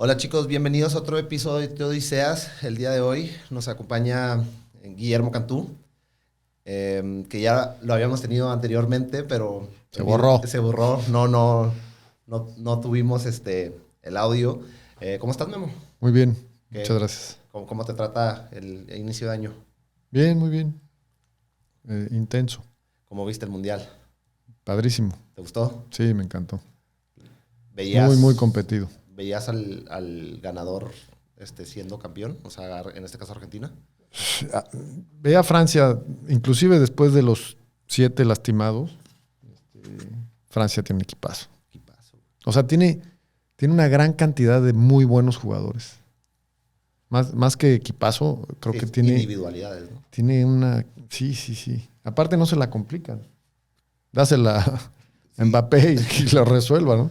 Hola chicos, bienvenidos a otro episodio de Odiseas. El día de hoy nos acompaña Guillermo Cantú, que ya lo habíamos tenido anteriormente, pero Se borró. se borró. No tuvimos el audio. ¿Cómo estás, Memo? Muy bien, muchas ¿Qué, gracias. cómo te trata el inicio de año? Bien, muy bien. Intenso. ¿Cómo viste el Mundial? Padrísimo. ¿Te gustó? Sí, me encantó. Muy, muy ¿Veías, competido. veías al ganador siendo campeón? O sea, en este caso Argentina. Ve a Francia, inclusive después de los 7 lastimados, Francia tiene un equipazo. Equipazo. O sea, tiene una gran cantidad de muy buenos jugadores. Más que equipazo, creo Sí, que tiene, individualidades, ¿no? tiene una... Sí, sí, sí. Aparte no se la complican. Dásela a Sí. Mbappé y lo resuelva, ¿no?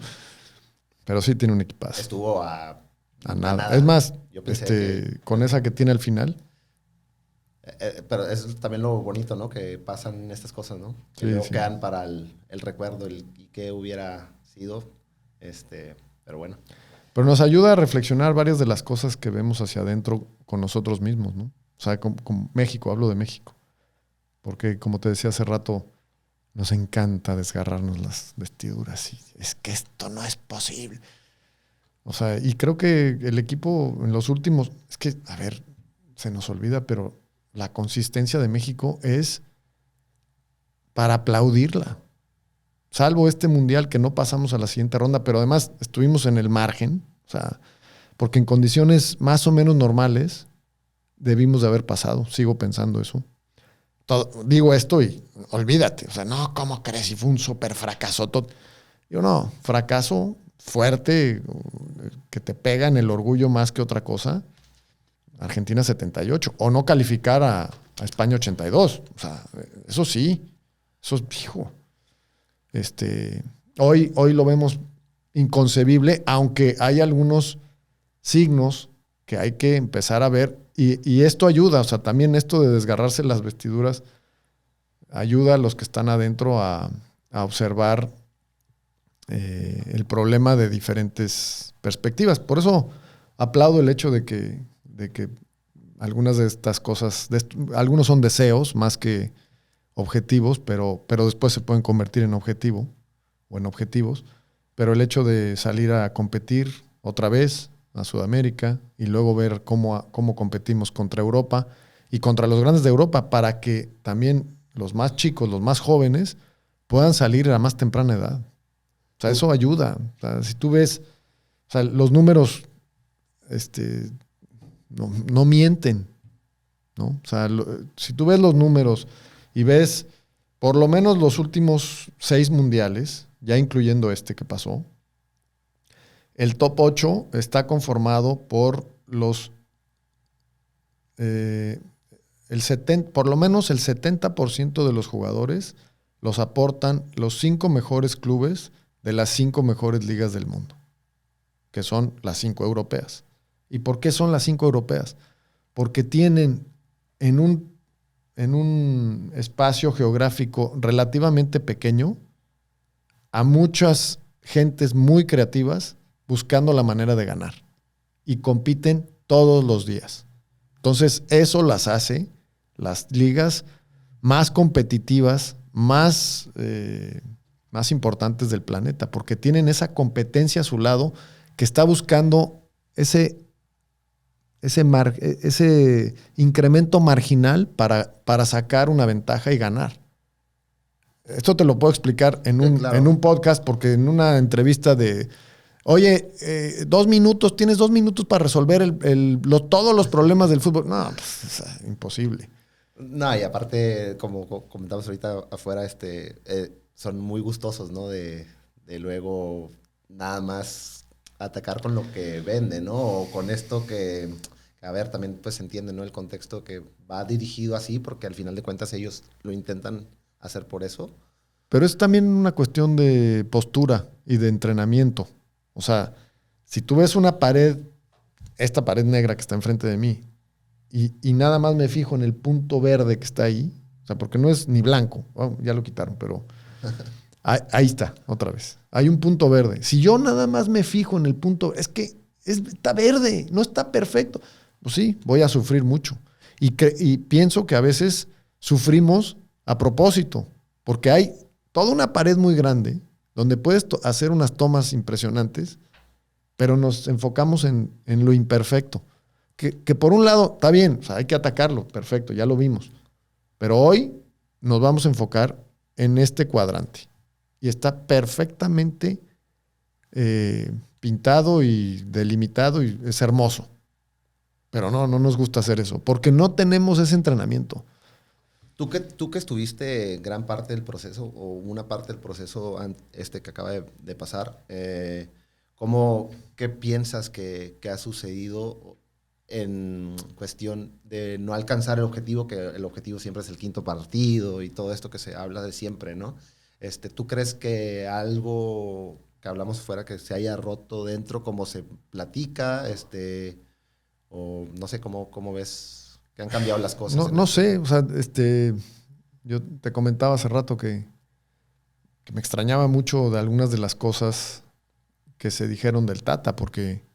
Pero sí tiene un equipazo. Estuvo a Nada. Es más, Yo pensé que... con esa que tiene al final. pero es también lo bonito, ¿no? Que pasan estas cosas, ¿no? Que Sí, luego sí. quedan para el recuerdo y qué hubiera sido. Pero bueno. Pero nos ayuda a reflexionar varias de las cosas que vemos hacia adentro con nosotros mismos, ¿no? O sea, con México, hablo de México. Porque, como te decía hace rato, nos encanta desgarrarnos las vestiduras. Y es que esto no es posible. O sea, y creo que el equipo en los últimos... Es que, a ver, se nos olvida, pero la consistencia de México es para aplaudirla. Salvo este mundial que no pasamos a la siguiente ronda, pero además estuvimos en el margen, o sea, porque en condiciones más o menos normales debimos de haber pasado, sigo pensando eso. Digo esto y olvídate, o sea, no, ¿cómo crees? Si fue un súper fracaso. Yo no, fracaso fuerte, que te pega en el orgullo más que otra cosa. Argentina 78, o no calificar a España 82, o sea, eso sí, eso es fijo. Hoy lo vemos inconcebible, aunque hay algunos signos que hay que empezar a ver y esto ayuda, o sea, también esto de desgarrarse las vestiduras ayuda a los que están adentro a observar el problema de diferentes perspectivas. Por eso aplaudo el hecho de que algunas de estas cosas, algunos son deseos más que objetivos, pero después se pueden convertir en objetivo o en objetivos. Pero el hecho de salir a competir otra vez a Sudamérica y luego ver cómo competimos contra Europa y contra los grandes de Europa para que también los más chicos, los más jóvenes, puedan salir a más temprana edad. O sea, eso ayuda. O sea, si tú ves, o sea, los números no mienten, ¿no? O sea, si tú ves los números y ves por lo menos los últimos 6 mundiales, ya incluyendo este que pasó, el top 8 está conformado por por lo menos el 70% de los jugadores los aportan los 5 mejores clubes de las 5 mejores ligas del mundo, que son las 5 europeas. ¿Y por qué son las 5 europeas? Porque tienen en un espacio geográfico relativamente pequeño a muchas gentes muy creativas buscando la manera de ganar y compiten todos los días. Entonces eso las hace las ligas más competitivas, más importantes del planeta, porque tienen esa competencia a su lado que está buscando ese incremento marginal para sacar una ventaja y ganar. Esto te lo puedo explicar Claro. en un podcast, porque en una entrevista oye, 2 minutos, tienes 2 minutos para resolver todos los problemas del fútbol. No, pues, imposible. No, y aparte, como comentamos ahorita afuera, son muy gustosos, ¿no? De luego nada más atacar con lo que venden, ¿no? O con esto a ver, también pues se entiende, ¿no? El contexto que va dirigido así, porque al final de cuentas ellos lo intentan hacer por eso. Pero es también una cuestión de postura y de entrenamiento. O sea, si tú ves una pared, esta pared negra que está enfrente de mí, y nada más me fijo en el punto verde que está ahí, o sea, porque no es ni blanco, bueno, ya lo quitaron, pero ahí está, otra vez. Hay un punto verde. Si yo nada más me fijo en el punto, es que está verde, no está perfecto. Pues sí, voy a sufrir mucho. Y pienso que a veces sufrimos a propósito, porque hay toda una pared muy grande donde puedes hacer unas tomas impresionantes, pero nos enfocamos en lo imperfecto. Que por un lado está bien, o sea, hay que atacarlo, perfecto, ya lo vimos. Pero hoy nos vamos a enfocar en este cuadrante. Y está perfectamente pintado y delimitado y es hermoso. Pero no nos gusta hacer eso, porque no tenemos ese entrenamiento. Tú que estuviste gran parte del proceso, o una parte del proceso que acaba de pasar, ¿qué piensas que ha sucedido en cuestión de no alcanzar el objetivo, que el objetivo siempre es el quinto partido y todo esto que se habla de siempre, ¿no? ¿Tú crees que algo que hablamos fuera que se haya roto dentro, como se platica, o no sé cómo ves que han cambiado las cosas? No sé, o sea, yo te comentaba hace rato que me extrañaba mucho de algunas de las cosas que se dijeron del Tata, porque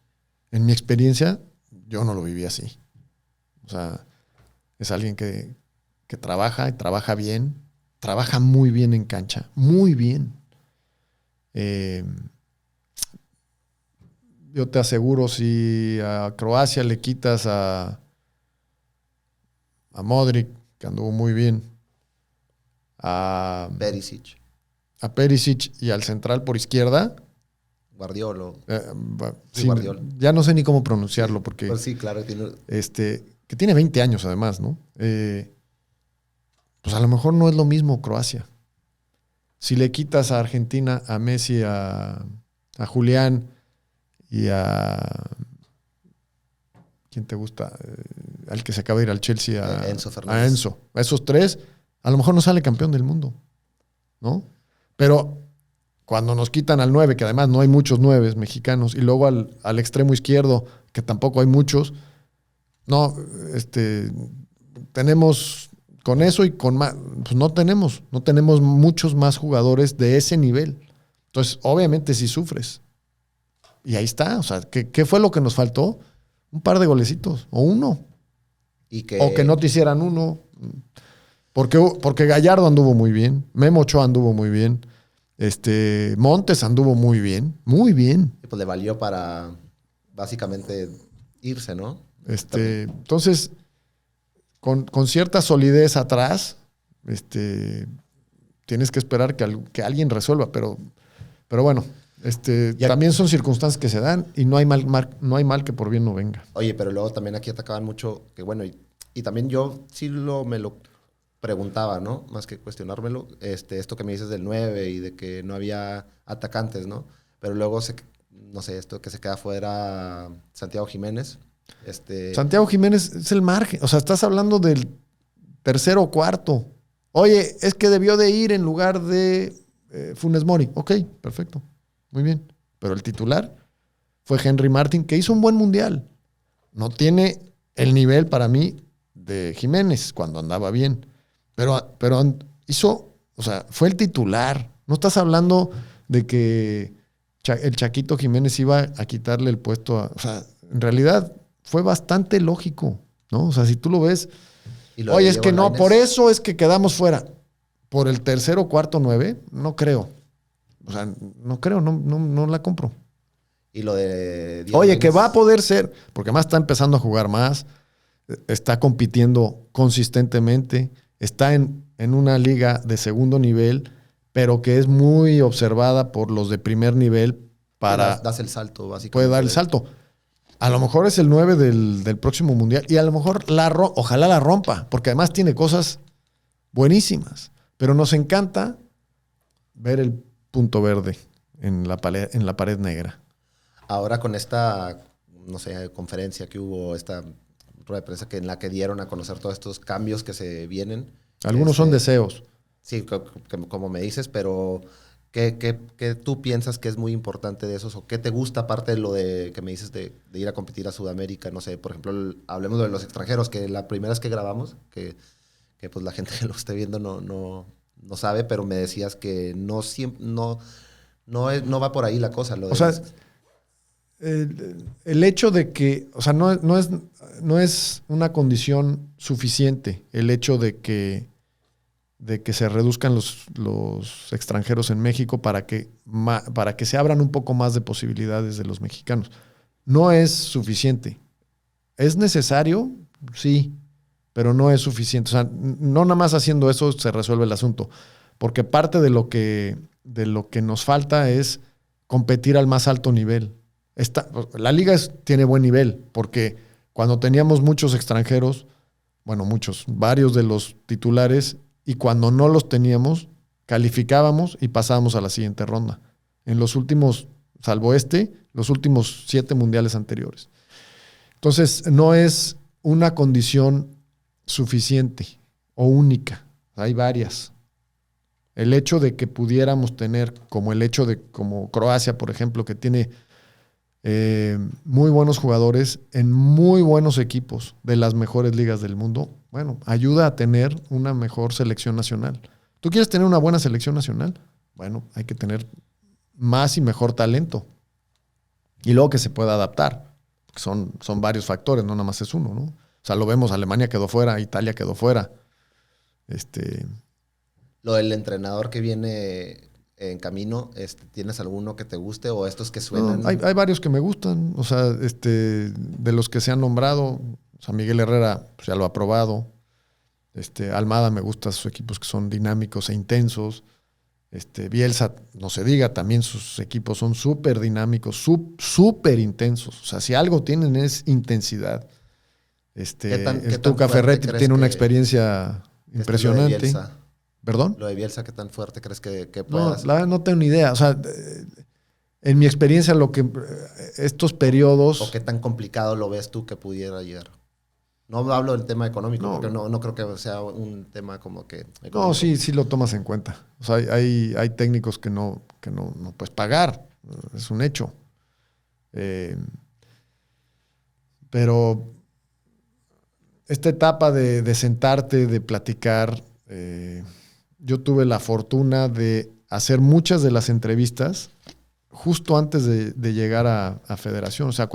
en mi experiencia yo no lo viví así. O sea, es alguien que trabaja y trabaja bien, trabaja muy bien en cancha, muy bien. Yo te aseguro, si a Croacia le quitas a Modric, que anduvo muy bien, a Perisic y al central por izquierda, Guardiola. Sí, Guardiola. Ya no sé ni cómo pronunciarlo, sí, porque pues sí, claro, que tiene 20 años además, ¿no? Pues a lo mejor no es lo mismo Croacia. Si le quitas a Argentina, a Messi, a Julián y a... ¿Quién te gusta? Al que se acaba de ir al Chelsea, Enzo Fernández. A Enzo. A esos tres, a lo mejor no sale campeón del mundo, ¿no? Pero cuando nos quitan al 9, que además no hay muchos 9 mexicanos, y luego al extremo izquierdo, que tampoco hay muchos, no, tenemos con eso y con más, pues no tenemos muchos más jugadores de ese nivel. Entonces, obviamente sí sufres. Y ahí está, o sea, ¿qué fue lo que nos faltó? Un par de golecitos, o uno. O que no te hicieran uno. Porque Gallardo anduvo muy bien, Memo Ochoa anduvo muy bien, Montes anduvo muy bien, muy bien. Y pues le valió para básicamente irse, ¿no? Entonces, con cierta solidez atrás, tienes que esperar que alguien resuelva, pero bueno, también son circunstancias que se dan y no hay mal que por bien no venga. Oye, pero luego también aquí atacaban mucho, que bueno, y también yo sí me lo preguntaba, ¿no? Más que cuestionármelo, esto que me dices del 9 y de que no había atacantes, ¿no? Pero luego, no sé, esto que se queda fuera Santiago Jiménez. Santiago Jiménez es el margen, o sea, estás hablando del tercero o cuarto. Oye, es que debió de ir en lugar de Funes Mori. Ok, perfecto, muy bien. Pero el titular fue Henry Martin, que hizo un buen mundial. No tiene el nivel para mí de Jiménez cuando andaba bien. Pero hizo, o sea, fue el titular. No estás hablando de que el Chaquito Jiménez iba a quitarle el puesto a... O sea, en realidad fue bastante lógico, ¿no? O sea, si tú lo ves... Oye, es que no, por eso es que quedamos fuera. Por el tercero, cuarto, 9, no creo. O sea, no creo, no la compro. Y lo de Diego Oye, Lainez, que va a poder ser, porque además está empezando a jugar más, está compitiendo consistentemente, está en una liga de segundo nivel, pero que es muy observada por los de primer nivel para... Das el salto, básicamente. Puede dar el salto. A lo mejor es el 9 del próximo mundial y a lo mejor ojalá la rompa, porque además tiene cosas buenísimas. Pero nos encanta ver el punto verde en la pared negra. Ahora con esta, no sé, conferencia que hubo, esta rueda de prensa en la que dieron a conocer todos estos cambios que se vienen. Algunos son deseos. Sí, como me dices, pero ¿qué tú piensas que es muy importante de esos? ¿O qué te gusta aparte de lo de que me dices de ir a competir a Sudamérica? No sé, por ejemplo, hablemos de los extranjeros, que la primera vez que grabamos, que pues la gente que lo esté viendo no sabe, pero me decías que no va por ahí la cosa. el hecho de que, o sea, no es una condición suficiente el hecho de que se reduzcan los extranjeros en México para que se abran un poco más de posibilidades de los mexicanos. No es suficiente. ¿Es necesario? Sí, pero no es suficiente. O sea, no nada más haciendo eso se resuelve el asunto, porque parte de lo que nos falta es competir al más alto nivel. La liga tiene buen nivel, porque cuando teníamos muchos extranjeros, bueno, varios de los titulares, y cuando no los teníamos, calificábamos y pasábamos a la siguiente ronda. En los últimos, salvo los últimos 7 mundiales anteriores. Entonces, no es una condición suficiente o única. Hay varias. El hecho de que pudiéramos tener, como Croacia, por ejemplo, que tiene muy buenos jugadores en muy buenos equipos de las mejores ligas del mundo, bueno, ayuda a tener una mejor selección nacional. ¿Tú quieres tener una buena selección nacional? Bueno, hay que tener más y mejor talento. Y luego que se pueda adaptar. Son varios factores, no nada más es uno, ¿no? O sea, lo vemos, Alemania quedó fuera, Italia quedó fuera. Lo del entrenador que viene en camino, ¿tienes alguno que te guste o estos que suenan? No, hay varios que me gustan, o sea, de los que se han nombrado, o sea, Miguel Herrera pues, ya lo ha probado. Almada me gusta sus equipos que son dinámicos e intensos. Bielsa, no se diga, también sus equipos son súper dinámicos, súper intensos. O sea, si algo tienen es intensidad. El Tuca Ferretti tiene una experiencia impresionante. ¿Perdón? Lo de Bielsa, ¿qué tan fuerte crees que puedas? No tengo ni idea. O sea, en mi experiencia, estos periodos... ¿O qué tan complicado lo ves tú que pudiera llegar? No hablo del tema económico, porque no creo que sea un tema como que... económico. No, sí lo tomas en cuenta. O sea, hay técnicos que no puedes pagar. Es un hecho. Pero esta etapa de sentarte, de platicar... yo tuve la fortuna de hacer muchas de las entrevistas justo antes de llegar a Federación. O sea,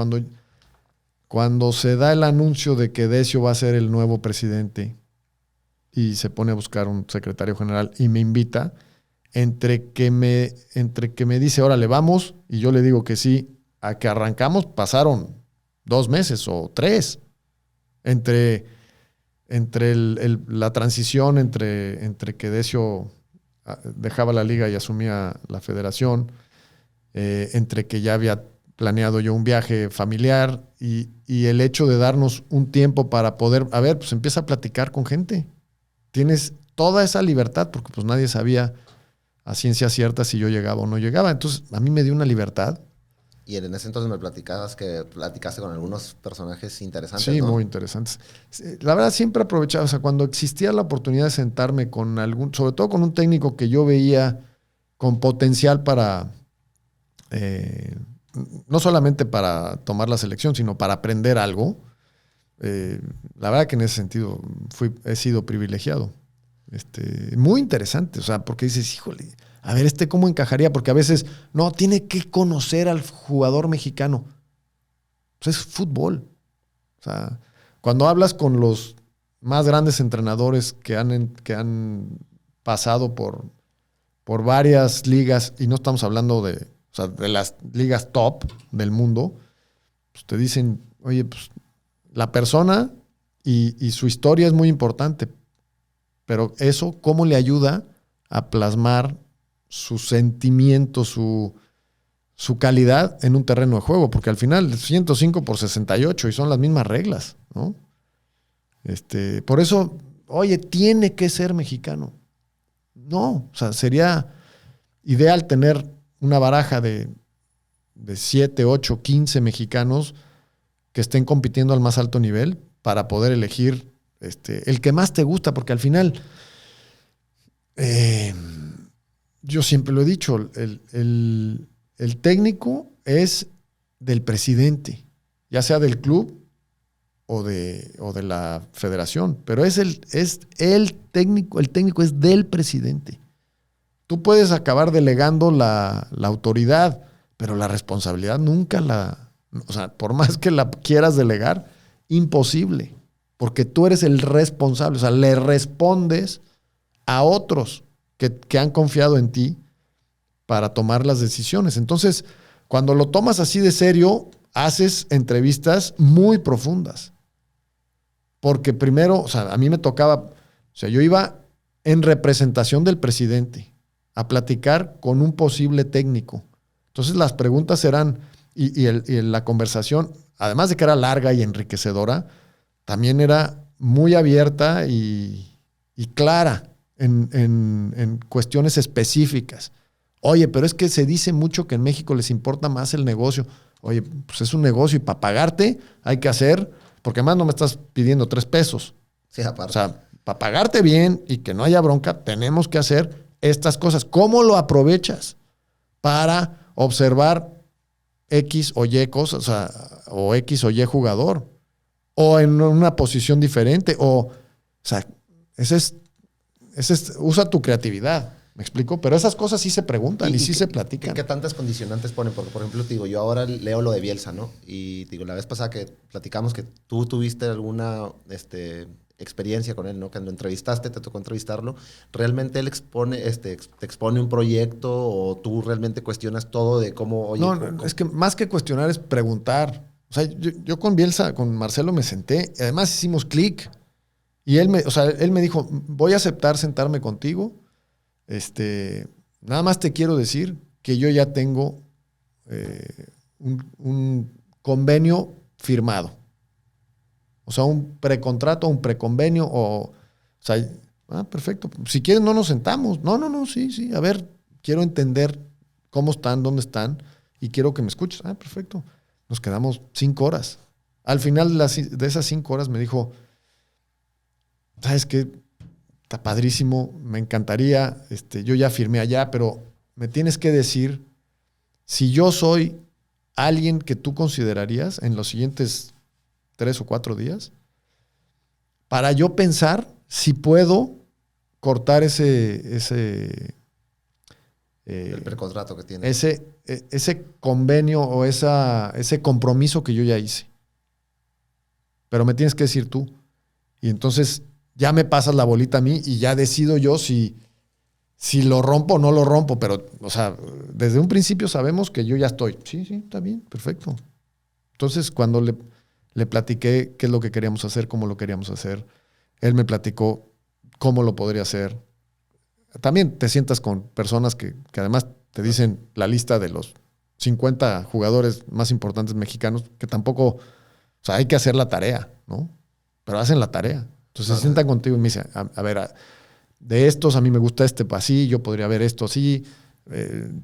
cuando se da el anuncio de que Decio va a ser el nuevo presidente y se pone a buscar un secretario general y me invita, entre que me dice, órale, vamos, y yo le digo que sí, a que arrancamos pasaron 2 meses o 3. Entre la transición entre que Decio dejaba la liga y asumía la federación, entre que ya había planeado yo un viaje familiar y el hecho de darnos un tiempo para poder, pues empieza a platicar con gente. Tienes toda esa libertad porque pues nadie sabía a ciencia cierta si yo llegaba o no llegaba. Entonces a mí me dio una libertad. Y en ese entonces me platicabas que platicaste con algunos personajes interesantes, sí, ¿no? Muy interesantes. La verdad, siempre aprovechaba, o sea, cuando existía la oportunidad de sentarme con sobre todo con un técnico que yo veía con potencial para, no solamente para tomar la selección, sino para aprender algo, la verdad que en ese sentido he sido privilegiado. Muy interesante, o sea, porque dices, híjole, a ver, ¿cómo encajaría? Porque a veces, no, tiene que conocer al jugador mexicano. Pues es fútbol. O sea, cuando hablas con los más grandes entrenadores que han pasado por varias ligas, y no estamos hablando de las ligas top del mundo, pues te dicen, oye, pues la persona y su historia es muy importante, pero eso, ¿cómo le ayuda a plasmar su sentimiento, su calidad en un terreno de juego? Porque al final 105 por 68 y son las mismas reglas, ¿no? Por eso, oye, tiene que ser mexicano. No, o sea, sería ideal tener una baraja de 7, 8, 15 mexicanos que estén compitiendo al más alto nivel para poder elegir el que más te gusta, porque al final yo siempre lo he dicho, el técnico es del presidente, ya sea del club o de la federación, pero es el técnico es del presidente. Tú puedes acabar delegando la autoridad, pero la responsabilidad nunca la O sea, por más que la quieras delegar, imposible. Porque tú eres el responsable. O sea, le respondes a otros que han confiado en ti para tomar las decisiones. Entonces, cuando lo tomas así de serio, haces entrevistas muy profundas. Porque primero, o sea, a mí me tocaba, o sea, yo iba en representación del presidente a platicar con un posible técnico. Entonces las preguntas eran, y la conversación, además de que era larga y enriquecedora, también era muy abierta y clara en cuestiones específicas. Oye, pero es que se dice mucho que en México les importa más el negocio. Oye, pues es un negocio y para pagarte hay que hacer, porque además no me estás pidiendo 3 pesos. Sí, aparte. O sea, para pagarte bien y que no haya bronca, tenemos que hacer estas cosas. ¿Cómo lo aprovechas para observar X o Y cosas, o sea, o X o Y jugador? O en una posición diferente, o sea, usa tu creatividad. ¿Me explico? Pero esas cosas sí se preguntan y sí se platican. ¿Qué tantas condicionantes ponen? Porque, por ejemplo, te digo, yo ahora leo lo de Bielsa, ¿no? Y te digo, la vez pasada que platicamos que tú tuviste alguna experiencia con él, ¿no? Que lo entrevistaste, te tocó entrevistarlo. ¿Realmente él expone, te expone un proyecto o tú realmente cuestionas todo de cómo... Oye, No, es que más que cuestionar es preguntar. O sea, yo con Bielsa, con Marcelo me senté, y además hicimos clic. Y él me dijo, voy a aceptar sentarme contigo. Nada más te quiero decir que yo ya tengo un convenio firmado. O sea, un precontrato, un preconvenio, o sea, perfecto. Si quieres, no nos sentamos. No, sí. A ver, quiero entender cómo están, dónde están, y quiero que me escuches. Perfecto. Nos quedamos 5 horas. Al final de esas 5 horas me dijo, ¿sabes qué? Está padrísimo, me encantaría, yo ya firmé allá, pero me tienes que decir si yo soy alguien que tú considerarías en los siguientes 3 o 4 días para yo pensar si puedo cortar el precontrato que tiene. Ese convenio o ese compromiso que yo ya hice. Pero me tienes que decir tú. Y entonces ya me pasas la bolita a mí y ya decido yo si lo rompo o no lo rompo. Pero, o sea, desde un principio sabemos que yo ya estoy. Sí, está bien, perfecto. Entonces, cuando le platiqué qué es lo que queríamos hacer, cómo lo queríamos hacer, él me platicó cómo lo podría hacer. También te sientas con personas que además te dicen la lista de los 50 jugadores más importantes mexicanos, que tampoco, o sea, hay que hacer la tarea, ¿no? Pero hacen la tarea. Entonces se sientan contigo y me dicen, a ver, de estos a mí me gusta así, yo podría ver esto así,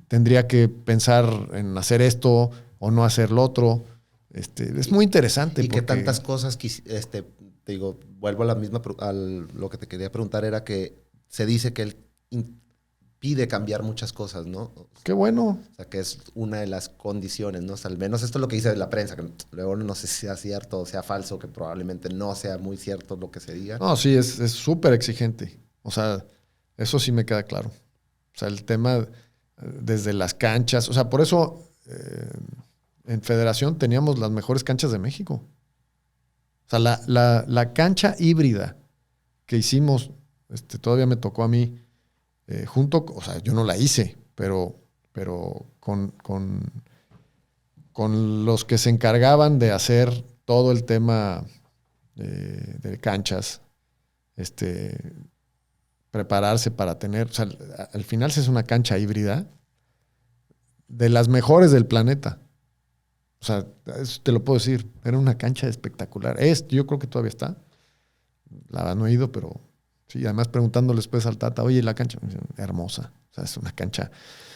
tendría que pensar en hacer esto o no hacer lo otro. Es muy interesante. Y que tantas cosas, te digo, vuelvo a la misma, lo que te quería preguntar era que se dice que él pide cambiar muchas cosas, ¿no? Qué bueno. O sea, que es una de las condiciones, ¿no? O sea, al menos esto es lo que dice la prensa, que luego no sé si sea cierto o sea falso, que probablemente no sea muy cierto lo que se diga. No, sí, es súper exigente. O sea, eso sí me queda claro. O sea, el tema desde las canchas, o sea, por eso en Federación teníamos las mejores canchas de México. O sea, la cancha híbrida que hicimos, todavía me tocó a mí, o sea, yo no la hice, pero con los que se encargaban de hacer todo el tema de canchas, prepararse para tener, o sea, al final se es una cancha híbrida de las mejores del planeta. O sea, eso te lo puedo decir, era una cancha espectacular. Yo creo que todavía está. No he ido, pero sí, además preguntándole después al Tata, oye, la cancha, hermosa. O sea, es una cancha.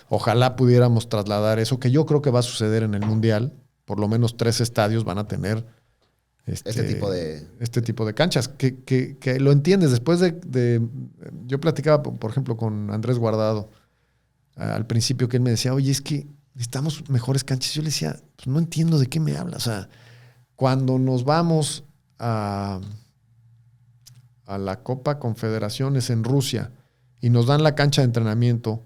Ojalá pudiéramos trasladar eso, que yo creo que va a suceder en el Mundial. Por lo menos 3 estadios van a tener este tipo de canchas. Que lo entiendes. Después yo platicaba, por ejemplo, con Andrés Guardado al principio, que él me decía, oye, es que necesitamos mejores canchas. Yo le decía, pues no entiendo de qué me hablas. O sea, cuando nos vamos a la Copa Confederaciones en Rusia y nos dan la cancha de entrenamiento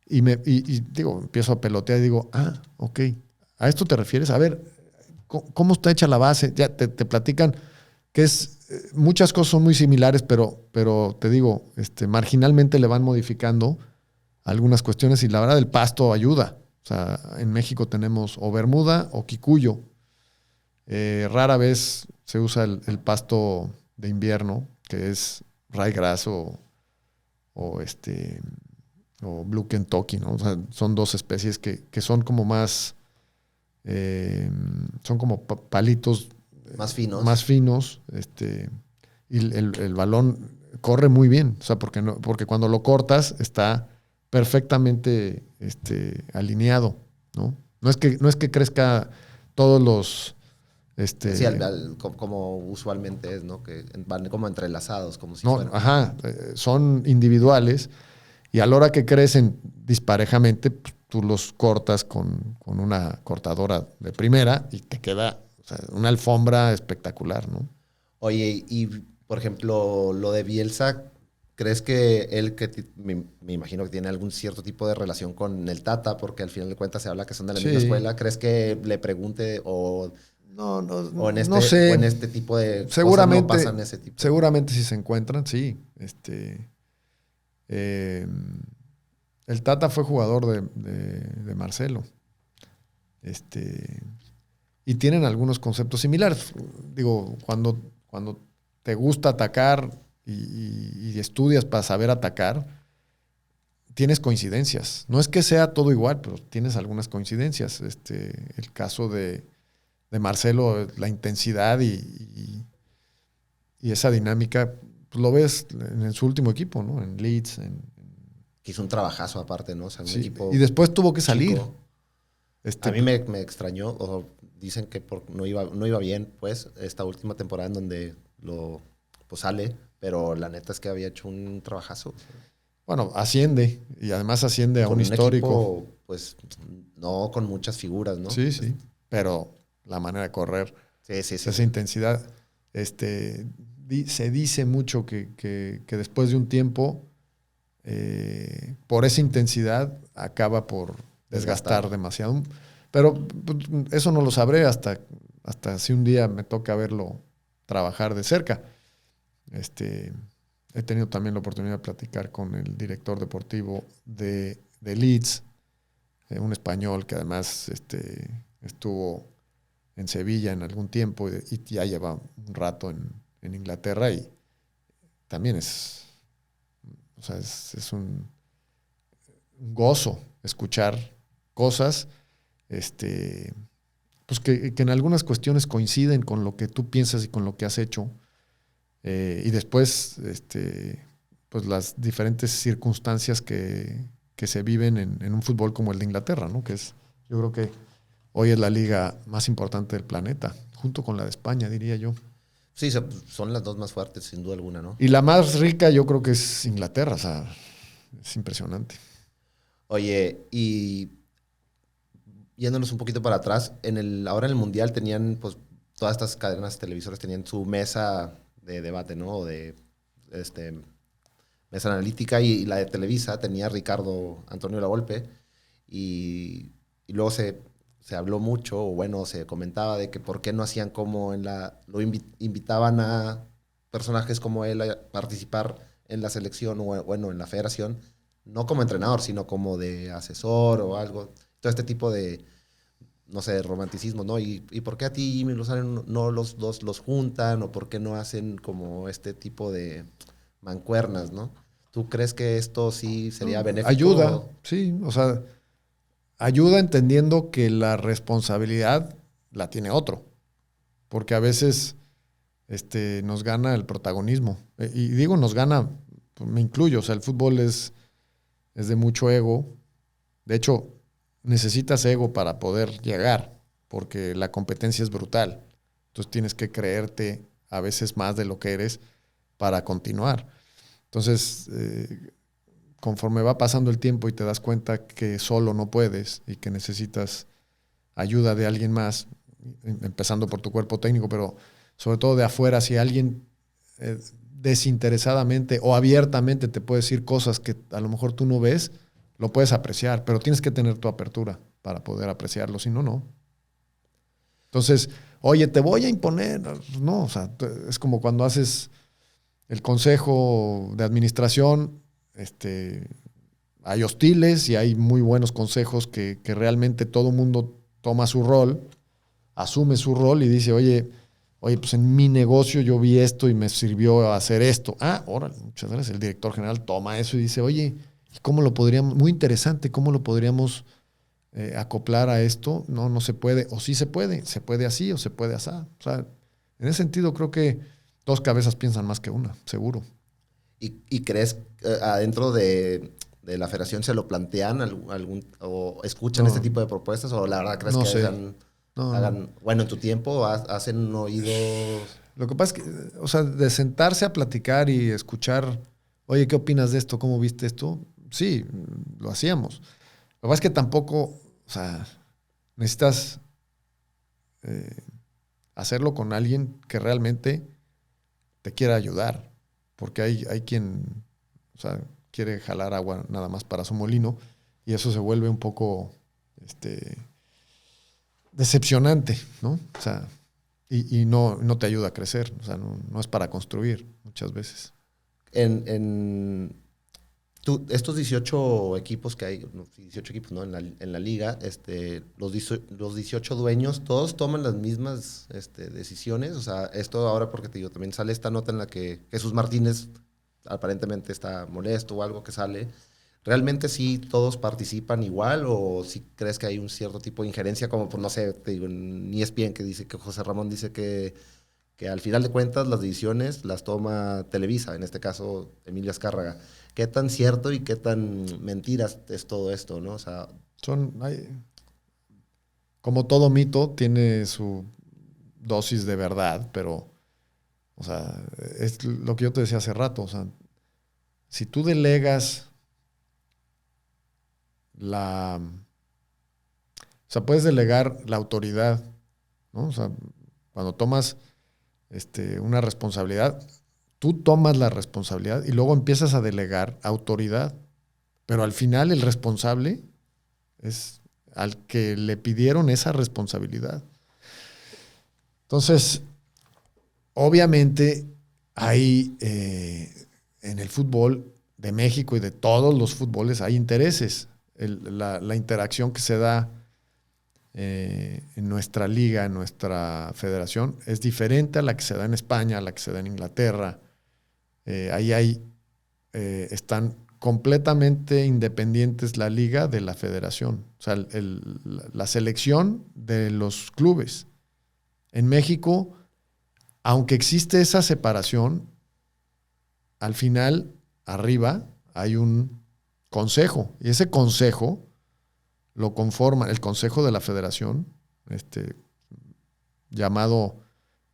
y digo, empiezo a pelotear y digo, ok, ¿a esto te refieres? A ver, cómo está hecha la base. Ya te platican que muchas cosas son muy similares, pero te digo, marginalmente le van modificando algunas cuestiones y la verdad el pasto ayuda. O sea, en México tenemos o bermuda o quicuyo. Rara vez se usa el pasto de invierno, que es ryegrass o Blue Kentucky, ¿no? O sea, son dos especies que son como más, son como palitos más finos, y el balón corre muy bien, o sea, porque cuando lo cortas está perfectamente alineado, ¿no? No es que crezca todos los Sí, como usualmente es, ¿no? Que van como entrelazados, como si fueran. Ajá, son individuales y a la hora que crecen disparejamente, pues, tú los cortas con una cortadora de primera y te queda, o sea, una alfombra espectacular, ¿no? Oye, y por ejemplo, lo de Bielsa, ¿crees que él, me imagino que tiene algún cierto tipo de relación con el Tata, porque al final de cuentas se habla que son de la misma escuela? ¿Crees que le pregunte o no sé. o en este tipo de seguramente, cosas no pasan ese tipo? Seguramente si se encuentran, sí. El Tata fue jugador de Marcelo. Y tienen algunos conceptos similares. Digo, cuando te gusta atacar y estudias para saber atacar, tienes coincidencias. No es que sea todo igual, pero tienes algunas coincidencias. El caso de Marcelo, la intensidad y esa dinámica, pues lo ves en su último equipo, ¿no? En Leeds. Que hizo un trabajazo aparte, ¿no? O sea, un equipo y después tuvo que salir. A mí me extrañó, o dicen que no iba bien, pues, esta última temporada en donde pues sale, pero la neta es que había hecho un trabajazo. Bueno, asciende, y además asciende a un histórico. Equipo, pues, no con muchas figuras, ¿no? Sí, sí, pero la manera de correr, esa intensidad, se dice mucho que después de un tiempo, por esa intensidad, acaba por desgastar demasiado. Pero pues, eso no lo sabré hasta si un día me toca verlo trabajar de cerca. He tenido también la oportunidad de platicar con el director deportivo de Leeds, un español que además estuvo en Sevilla en algún tiempo y ya lleva un rato en Inglaterra y también es un gozo escuchar cosas pues que en algunas cuestiones coinciden con lo que tú piensas y con lo que has hecho. Y después, pues las diferentes circunstancias que se viven en un fútbol como el de Inglaterra, ¿no? Que yo creo que hoy es la liga más importante del planeta, junto con la de España, diría yo. Sí, son las dos más fuertes, sin duda alguna, ¿no? Y la más rica yo creo que es Inglaterra, o sea, es impresionante. Oye, y yéndonos un poquito para atrás, ahora en el Mundial tenían, pues, todas estas cadenas televisoras tenían su mesa de debate, ¿no? O de mesa analítica, y la de Televisa tenía a Ricardo Antonio Lavolpe, y luego se habló mucho, o bueno, se comentaba de que por qué no hacían como invitaban a personajes como él a participar en la selección o bueno, en la federación, no como entrenador, sino como de asesor o algo, todo este tipo de, no sé, romanticismo, ¿no? ¿Y por qué a ti, Jimmy Lozano, no los dos los juntan? ¿O por qué no hacen como este tipo de mancuernas, ¿no? ¿Tú crees que esto sí sería benéfico? Ayuda, sí, o sea, ayuda entendiendo que la responsabilidad la tiene otro, porque a veces nos gana el protagonismo. Y digo nos gana, pues me incluyo, o sea, el fútbol es de mucho ego. De hecho, necesitas ego para poder llegar, porque la competencia es brutal. Entonces tienes que creerte a veces más de lo que eres para continuar. Entonces, conforme va pasando el tiempo y te das cuenta que solo no puedes y que necesitas ayuda de alguien más, empezando por tu cuerpo técnico, pero sobre todo de afuera, si alguien desinteresadamente o abiertamente te puede decir cosas que a lo mejor tú no ves, lo puedes apreciar, pero tienes que tener tu apertura para poder apreciarlo, si no, no. Entonces, oye, te voy a imponer. No, o sea, es como cuando haces el consejo de administración, hay hostiles y hay muy buenos consejos que realmente todo el mundo toma su rol, asume su rol y dice, oye, pues en mi negocio yo vi esto y me sirvió a hacer esto. Órale, muchas gracias. El director general toma eso y dice, oye, ¿y cómo lo podríamos, muy interesante, cómo lo podríamos acoplar a esto? No se puede, o sí se puede así o se puede así. O sea, en ese sentido creo que dos cabezas piensan más que una, seguro. ¿Y crees adentro de la federación se lo plantean o escuchan este tipo de propuestas? ¿O la verdad crees no que sé. hagan, bueno, en tu tiempo hacen oídos? Lo que pasa es que, o sea, de sentarse a platicar y escuchar, oye, ¿qué opinas de esto? ¿Cómo viste esto? Sí, lo hacíamos. Lo que pasa es que tampoco, o sea, necesitas hacerlo con alguien que realmente te quiera ayudar, porque hay quien, o sea, quiere jalar agua nada más para su molino y eso se vuelve un poco decepcionante, ¿no? O sea, y no te ayuda a crecer, o sea, no es para construir muchas veces. Estos 18 equipos que hay, 18 equipos, ¿no? en la liga, los 18 dueños, todos toman las mismas decisiones. O sea, esto ahora porque te digo, también sale esta nota en la que Jesús Martínez aparentemente está molesto o algo que sale. ¿Realmente sí todos participan igual o si crees que hay un cierto tipo de injerencia como, pues no sé, te digo, en ESPN que dice que José Ramón dice que al final de cuentas las decisiones las toma Televisa, en este caso Emilio Azcárraga? ¿Qué tan cierto y qué tan mentiras es todo esto, no? O sea, como todo mito tiene su dosis de verdad, pero, o sea, es lo que yo te decía hace rato, o sea, si tú delegas o sea, puedes delegar la autoridad, ¿no? O sea, cuando tomas una responsabilidad, tú tomas la responsabilidad y luego empiezas a delegar autoridad, pero al final el responsable es al que le pidieron esa responsabilidad. Entonces, obviamente, hay en el fútbol de México y de todos los fútboles hay intereses. La interacción que se da en nuestra liga, en nuestra federación, es diferente a la que se da en España, a la que se da en Inglaterra. Ahí están completamente independientes la liga de la federación. O sea, la selección de los clubes. En México, aunque existe esa separación, al final, arriba, hay un consejo. Y ese consejo lo conforma el consejo de la federación, llamado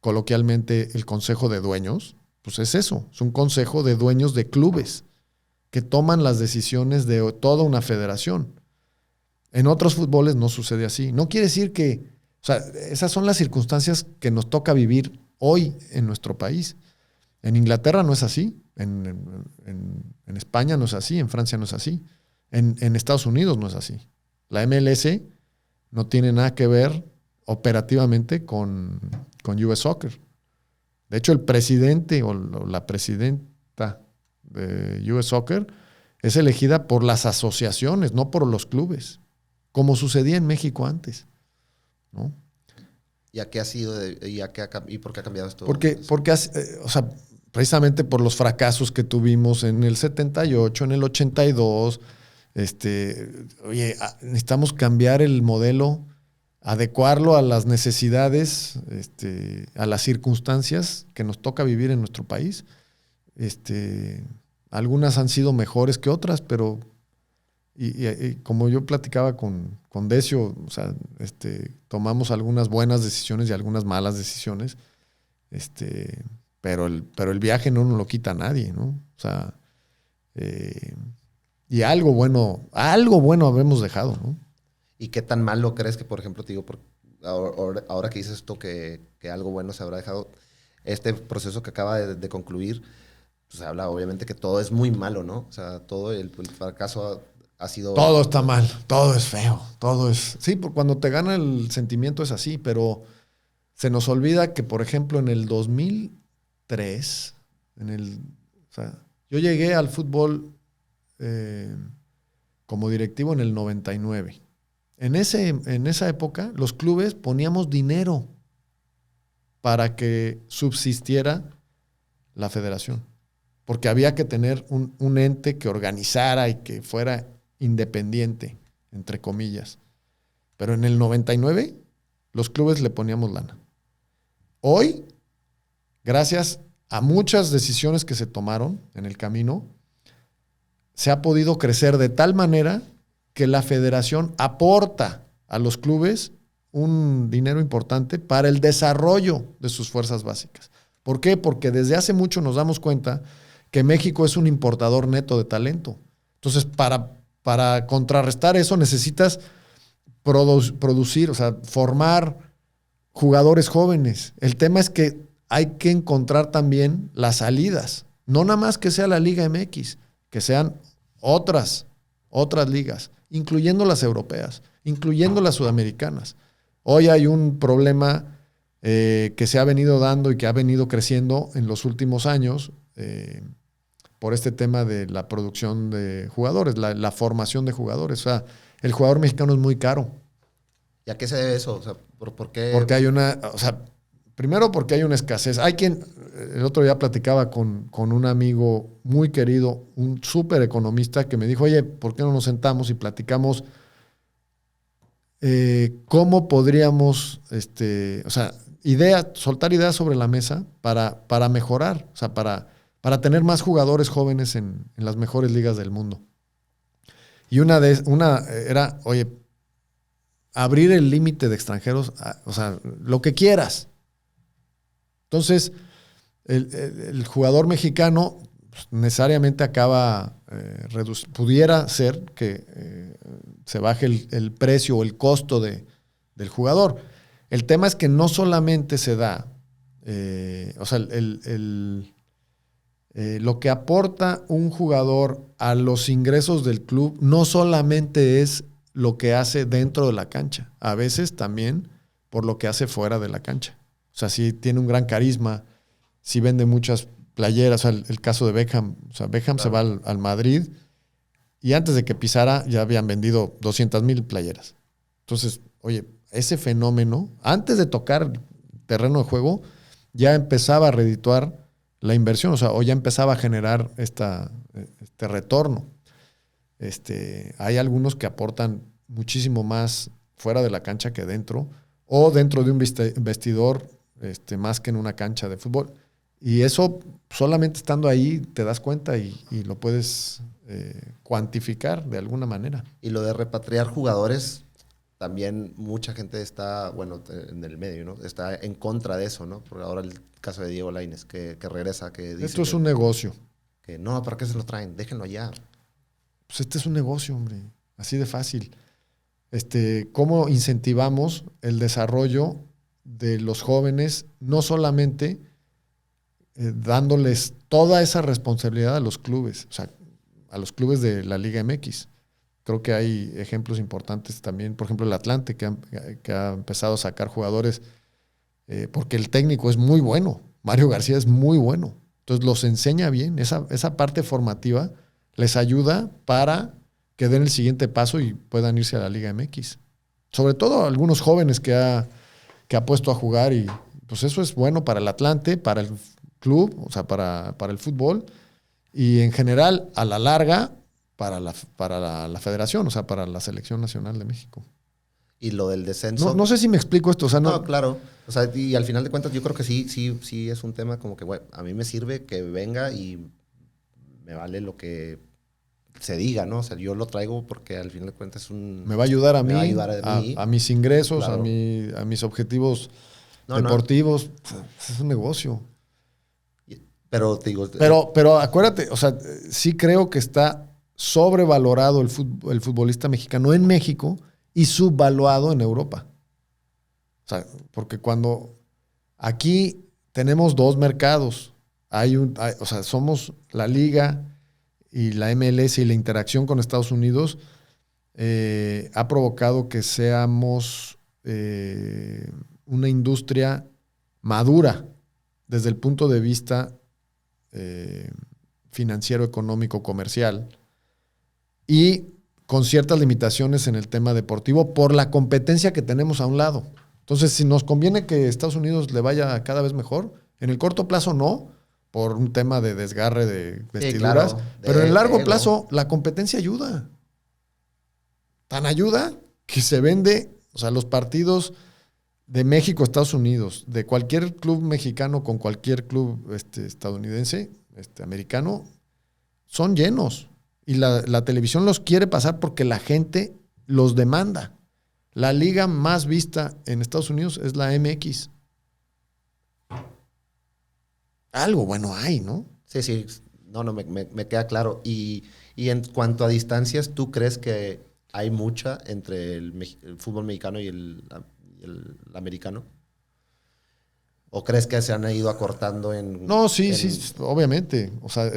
coloquialmente el consejo de dueños. Pues es eso, es un consejo de dueños de clubes que toman las decisiones de toda una federación. En otros fútboles no sucede así. No quiere decir que, o sea, esas son las circunstancias que nos toca vivir hoy en nuestro país. En Inglaterra no es así, en España no es así, en Francia no es así, en Estados Unidos no es así. La MLS no tiene nada que ver operativamente con US Soccer. De hecho, el presidente o la presidenta de US Soccer es elegida por las asociaciones, no por los clubes, como sucedía en México antes, ¿no? ¿Y a qué ha sido y por qué ha cambiado esto? Porque o sea, precisamente por los fracasos que tuvimos en el 78, en el 82, oye, necesitamos cambiar el modelo, adecuarlo a las necesidades, a las circunstancias que nos toca vivir en nuestro país. Algunas han sido mejores que otras, pero y como yo platicaba con Decio, o sea, tomamos algunas buenas decisiones y algunas malas decisiones, pero el viaje no nos lo quita a nadie, ¿no? O sea, y algo bueno habemos dejado, ¿no? ¿Y qué tan malo crees que, por ejemplo, te digo, ahora que dices esto, que algo bueno se habrá dejado, este proceso que acaba de concluir, pues habla obviamente que todo es muy malo, ¿no? O sea, todo el fracaso ha sido... Todo está mal, todo es feo, todo es... Sí, cuando te gana el sentimiento es así, pero se nos olvida que, por ejemplo, en el 2003, o sea, yo llegué al fútbol como directivo en el 99. En esa época, los clubes poníamos dinero para que subsistiera la federación. Porque había que tener un ente que organizara y que fuera independiente, entre comillas. Pero en el 99, los clubes le poníamos lana. Hoy, gracias a muchas decisiones que se tomaron en el camino, se ha podido crecer de tal manera que la federación aporta a los clubes un dinero importante para el desarrollo de sus fuerzas básicas. ¿Por qué? Porque desde hace mucho nos damos cuenta que México es un importador neto de talento. Entonces, para contrarrestar eso necesitas producir, o sea, formar jugadores jóvenes. El tema es que hay que encontrar también las salidas. No nada más que sea la Liga MX, que sean otras ligas, incluyendo las europeas, incluyendo las sudamericanas. Hoy hay un problema que se ha venido dando y que ha venido creciendo en los últimos años por este tema de la producción de jugadores, la formación de jugadores. O sea, el jugador mexicano es muy caro. ¿Y a qué se debe eso? O sea, ¿por qué? Porque hay primero porque hay una escasez. El otro día platicaba con un amigo muy querido, un súper economista, que me dijo, oye, ¿por qué no nos sentamos y platicamos cómo podríamos, soltar ideas sobre la mesa para mejorar, o sea, para tener más jugadores jóvenes en las mejores ligas del mundo? Y una era, oye, abrir el límite de extranjeros, o sea, lo que quieras. Entonces, el jugador mexicano pues, necesariamente acaba, pudiera ser que se baje el precio o el costo del jugador. El tema es que no solamente se da, lo que aporta un jugador a los ingresos del club no solamente es lo que hace dentro de la cancha, a veces también por lo que hace fuera de la cancha. O sea, sí tiene un gran carisma, sí vende muchas playeras. O sea, el caso de Beckham. O sea, Beckham se va al Madrid y antes de que pisara ya habían vendido 200,000 playeras. Entonces, oye, ese fenómeno, antes de tocar terreno de juego, ya empezaba a redituar la inversión, o ya empezaba a generar este retorno. Hay algunos que aportan muchísimo más fuera de la cancha que dentro, o dentro de un vestidor, más que en una cancha de fútbol. Y eso, solamente estando ahí, te das cuenta y lo puedes cuantificar de alguna manera. Y lo de repatriar jugadores, también mucha gente está, bueno, en el medio, ¿no? Está en contra de eso, ¿no? Porque ahora el caso de Diego Lainez, que regresa, que dice... Esto es un negocio. Que no, ¿para qué se lo traen? Déjenlo allá. Pues este es un negocio, hombre. Así de fácil. ¿Cómo incentivamos el desarrollo de los jóvenes, no solamente dándoles toda esa responsabilidad a los clubes, o sea, a los clubes de la Liga MX? Creo que hay ejemplos importantes también, por ejemplo, el Atlante, que ha empezado a sacar jugadores porque el técnico es muy bueno, Mario García es muy bueno, entonces los enseña bien, esa parte formativa les ayuda para que den el siguiente paso y puedan irse a la Liga MX. Sobre todo algunos jóvenes que ha puesto a jugar, y pues eso es bueno para el Atlante, para el club, o sea, para el fútbol, y en general, a la larga, para la federación, o sea, para la Selección Nacional de México. Y lo del descenso... No sé si me explico esto. O sea, no, claro. O sea, y al final de cuentas yo creo que sí es un tema como que, bueno, a mí me sirve que venga y me vale lo que se diga, ¿no? O sea, yo lo traigo porque al final de cuentas es un... Me va a ayudar a mí, a mis ingresos, claro. a mis objetivos deportivos. No. Es un negocio. Pero te digo... Pero acuérdate, o sea, sí creo que está sobrevalorado el futbolista mexicano en México y subvaluado en Europa. O sea, porque cuando aquí tenemos dos mercados, o sea, somos la Liga y la MLS, y la interacción con Estados Unidos ha provocado que seamos una industria madura desde el punto de vista financiero, económico, comercial, y con ciertas limitaciones en el tema deportivo por la competencia que tenemos a un lado. Entonces, si nos conviene que Estados Unidos le vaya cada vez mejor, en el corto plazo no, por un tema de desgarre de vestiduras, Sí, claro, pero en el largo ego. plazo la competencia ayuda. Tan ayuda que se vende, o sea, los partidos de México, Estados Unidos, de cualquier club mexicano con cualquier club estadounidense, americano, son llenos. Y la televisión los quiere pasar porque la gente los demanda. La liga más vista en Estados Unidos es la MX. Algo bueno hay, ¿no? Sí, sí, no, me queda claro. Y en cuanto a distancias, ¿tú crees que hay mucha entre el fútbol mexicano y el americano? ¿O crees que se han ido acortando en... No, sí, obviamente. O sea,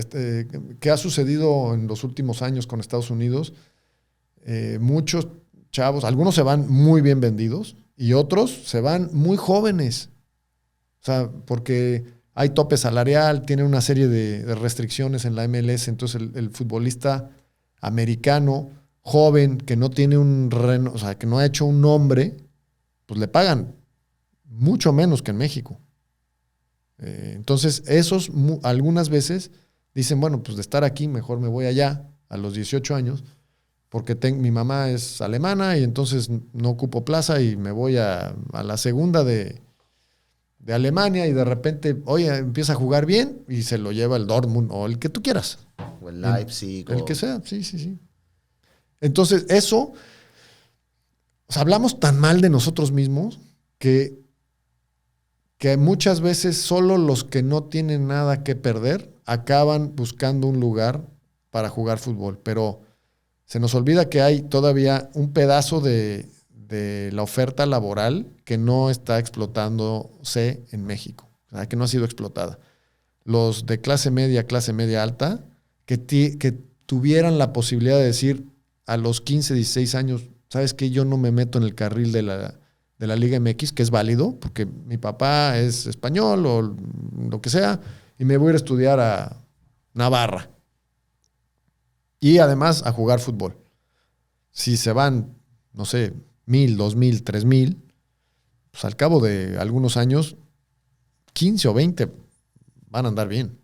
¿qué ha sucedido en los últimos años con Estados Unidos? Muchos chavos, algunos se van muy bien vendidos y otros se van muy jóvenes. O sea, porque hay tope salarial, tiene una serie de restricciones en la MLS, entonces el futbolista americano joven que no tiene o sea, que no ha hecho un nombre, pues le pagan mucho menos que en México. Entonces, esos algunas veces dicen, bueno, pues de estar aquí, mejor me voy allá a los 18 años, porque mi mamá es alemana y entonces no ocupo plaza y me voy a la segunda de Alemania y de repente, oye, empieza a jugar bien y se lo lleva el Dortmund o el que tú quieras. O el Leipzig. El que sea, sí. Entonces, eso, o sea, hablamos tan mal de nosotros mismos que muchas veces solo los que no tienen nada que perder acaban buscando un lugar para jugar fútbol. Pero se nos olvida que hay todavía un pedazo de la oferta laboral que no está explotándose en México, o sea, que no ha sido explotada. Los de clase media alta, que tuvieran la posibilidad de decir a los 15, 16 años, ¿sabes qué? Yo no me meto en el carril de la Liga MX, que es válido, porque mi papá es español o lo que sea, y me voy a ir a estudiar a Navarra. Y además a jugar fútbol. Si se van, no sé, 1,000, 2,000, 3,000, pues al cabo de algunos años, 15 o 20 van a andar bien.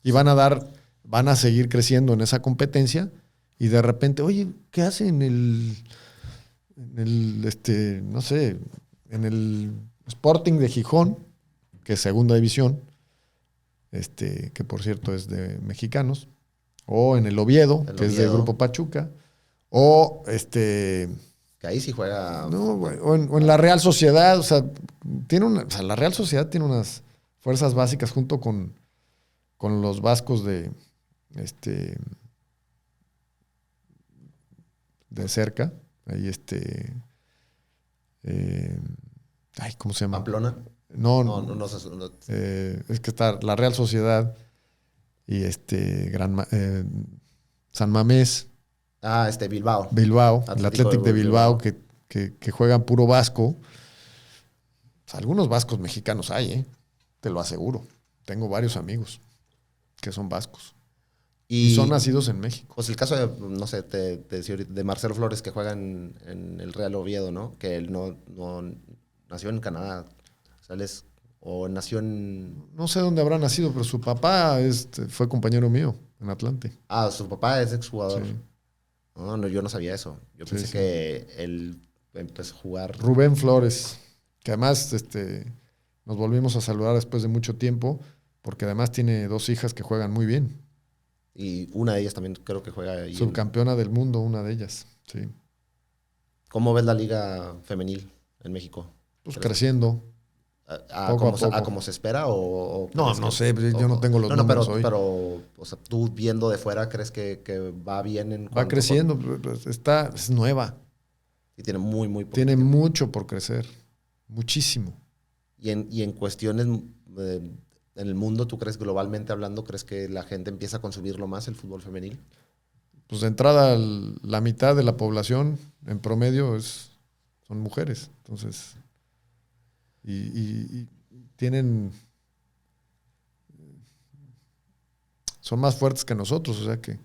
Y van a seguir creciendo en esa competencia y de repente, oye, ¿qué hace en el no sé, en el Sporting de Gijón, que es segunda división, que por cierto es de mexicanos, o en el Oviedo, que es del Grupo Pachuca, o que ahí sí juega. No, o en la Real Sociedad, o sea, la Real Sociedad tiene unas fuerzas básicas junto con los vascos de cerca. Ahí ¿cómo se llama? ¿Pamplona? No, No. es que está la Real Sociedad y San Mamés. Bilbao. El Athletic de Bilbao, que juegan puro vasco. O sea, algunos vascos mexicanos hay, te lo aseguro. Tengo varios amigos que son vascos. Y son nacidos en México. Pues el caso de, no sé, te decía ahorita, de Marcelo Flores, que juega en el Real Oviedo, ¿no? Que él no nació en Canadá. O nació en... No sé dónde habrá nacido, pero su papá fue compañero mío en Atlante. Su papá es exjugador. Sí. No, yo no sabía eso. Yo pensé que él empezó a jugar. Rubén Flores, que además nos volvimos a saludar después de mucho tiempo, porque además tiene 2 hijas que juegan muy bien. Y una de ellas también creo que juega ahí. Subcampeona del mundo, una de ellas, sí. ¿Cómo ves la liga femenil en México? Pues creciendo. ¿Como se espera? No sé, yo no tengo los números hoy. Pero, o sea, tú viendo de fuera, ¿crees que va bien? Va creciendo, es nueva. Y tiene muy poco tiene tiempo. mucho por crecer, muchísimo. Y en cuestiones en el mundo, ¿tú crees, globalmente hablando, crees que la gente empieza a consumirlo más, el fútbol femenil? Pues de entrada, la mitad de la población en promedio son mujeres. Entonces, y son más fuertes que nosotros, o sea que...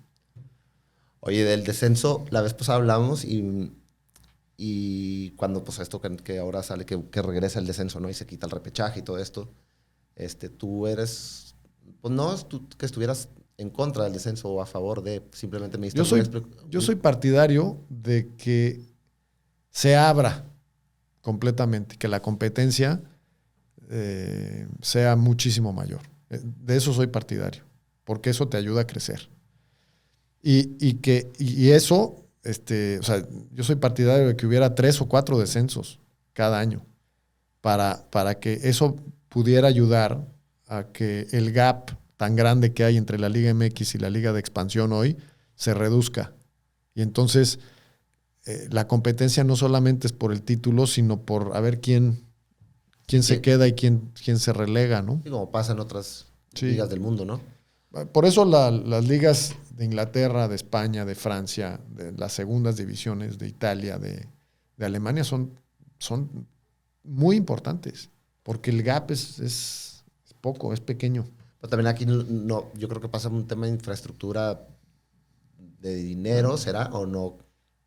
Oye, del descenso, la vez pasada hablamos y cuando pues esto que ahora sale, que regresa el descenso, ¿no? Y se quita el repechaje y todo esto, tú eres, pues no que estuvieras en contra del descenso o a favor de, simplemente me diste yo soy partidario de que se abra completamente, que la competencia sea muchísimo mayor. De eso soy partidario, porque eso te ayuda a crecer. Y eso, o sea, yo soy partidario de que hubiera 3 o 4 descensos cada año para que eso pudiera ayudar a que el gap tan grande que hay entre la Liga MX y la Liga de Expansión hoy se reduzca. Y entonces la competencia no solamente es por el título, sino por a ver quién se queda y quién se relega, ¿no? Sí, como pasa en otras ligas del mundo, ¿no? Por eso las ligas de Inglaterra, de España, de Francia, de las segundas divisiones, de Italia, de Alemania son muy importantes, porque el gap es poco, es pequeño. Pero también aquí no, yo creo que pasa un tema de infraestructura de dinero, ¿será o no?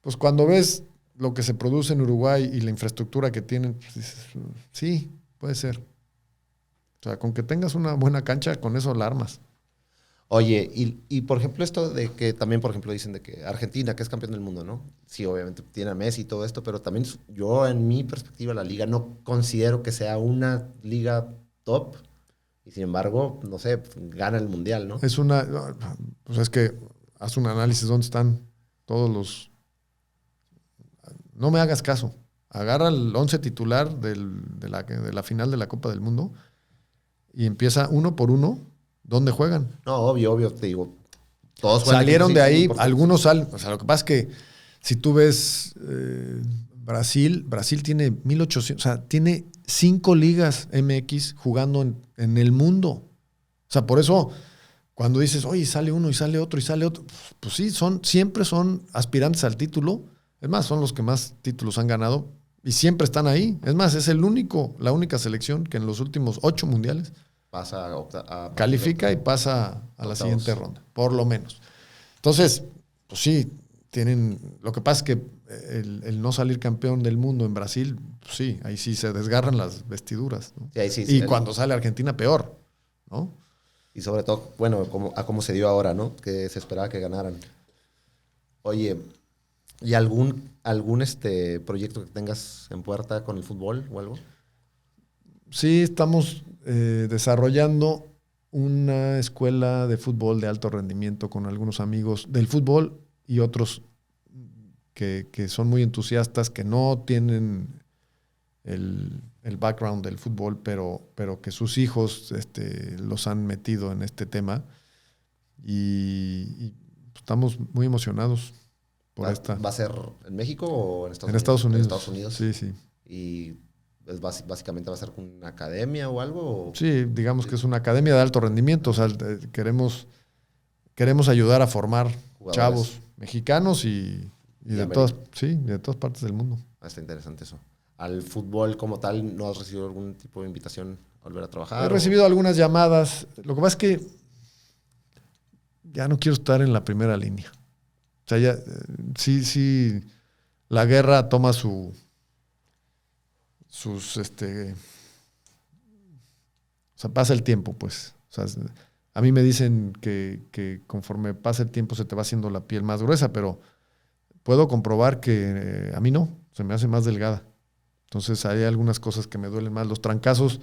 Pues cuando ves lo que se produce en Uruguay y la infraestructura que tienen, pues dices, sí, puede ser. O sea, con que tengas una buena cancha, con eso la armas. Oye, y por ejemplo esto de que también, por ejemplo, dicen de que Argentina, que es campeón del mundo, ¿no? Sí, obviamente tiene a Messi y todo esto, pero también yo en mi perspectiva la liga no considero que sea una liga top y sin embargo, no sé, gana el mundial, ¿no? Pues es que haz un análisis dónde están todos los... No me hagas caso. Agarra el 11 titular de la final de la Copa del Mundo y empieza uno por uno. ¿Dónde juegan? No, obvio, te digo. Todos salieron de ahí, algunos salen. O sea, lo que pasa es que si tú ves Brasil tiene 1800, o sea, tiene 5 ligas MX jugando en el mundo. O sea, por eso cuando dices, oye, sale uno y sale otro y sale otro, pues sí, siempre son aspirantes al título. Es más, son los que más títulos han ganado y siempre están ahí. Es más, es la única selección que en los últimos 8 mundiales califica y pasa a la siguiente ronda, por lo menos. Entonces, pues sí, lo que pasa es que el no salir campeón del mundo en Brasil, pues sí, ahí sí se desgarran las vestiduras, ¿no? Sí, ahí sí, y cuando sale Argentina, peor, ¿no? Y sobre todo, bueno, cómo se dio ahora, ¿no? Que se esperaba que ganaran. Oye, ¿y algún proyecto que tengas en puerta con el fútbol o algo? Sí, estamos desarrollando una escuela de fútbol de alto rendimiento con algunos amigos del fútbol y otros que son muy entusiastas, que no tienen el background del fútbol, pero que sus hijos los han metido en este tema y estamos muy emocionados por esta. ¿Va a ser en México o en Estados Unidos? En Estados Unidos. Sí, sí. Y básicamente va a ser una academia o algo. ¿O? Sí, digamos que es una academia de alto rendimiento. O sea, queremos ayudar a formar jugadores, chavos mexicanos y de todas partes del mundo. Está interesante eso. ¿Al fútbol como tal no has recibido algún tipo de invitación a volver a trabajar? He recibido algunas llamadas. Lo que pasa es que ya no quiero estar en la primera línea. O sea, ya sí, la guerra toma sus o sea, pasa el tiempo, pues. O sea, a mí me dicen que conforme pasa el tiempo se te va haciendo la piel más gruesa, pero puedo comprobar que a mí no, se me hace más delgada. Entonces hay algunas cosas que me duelen más. Los trancazos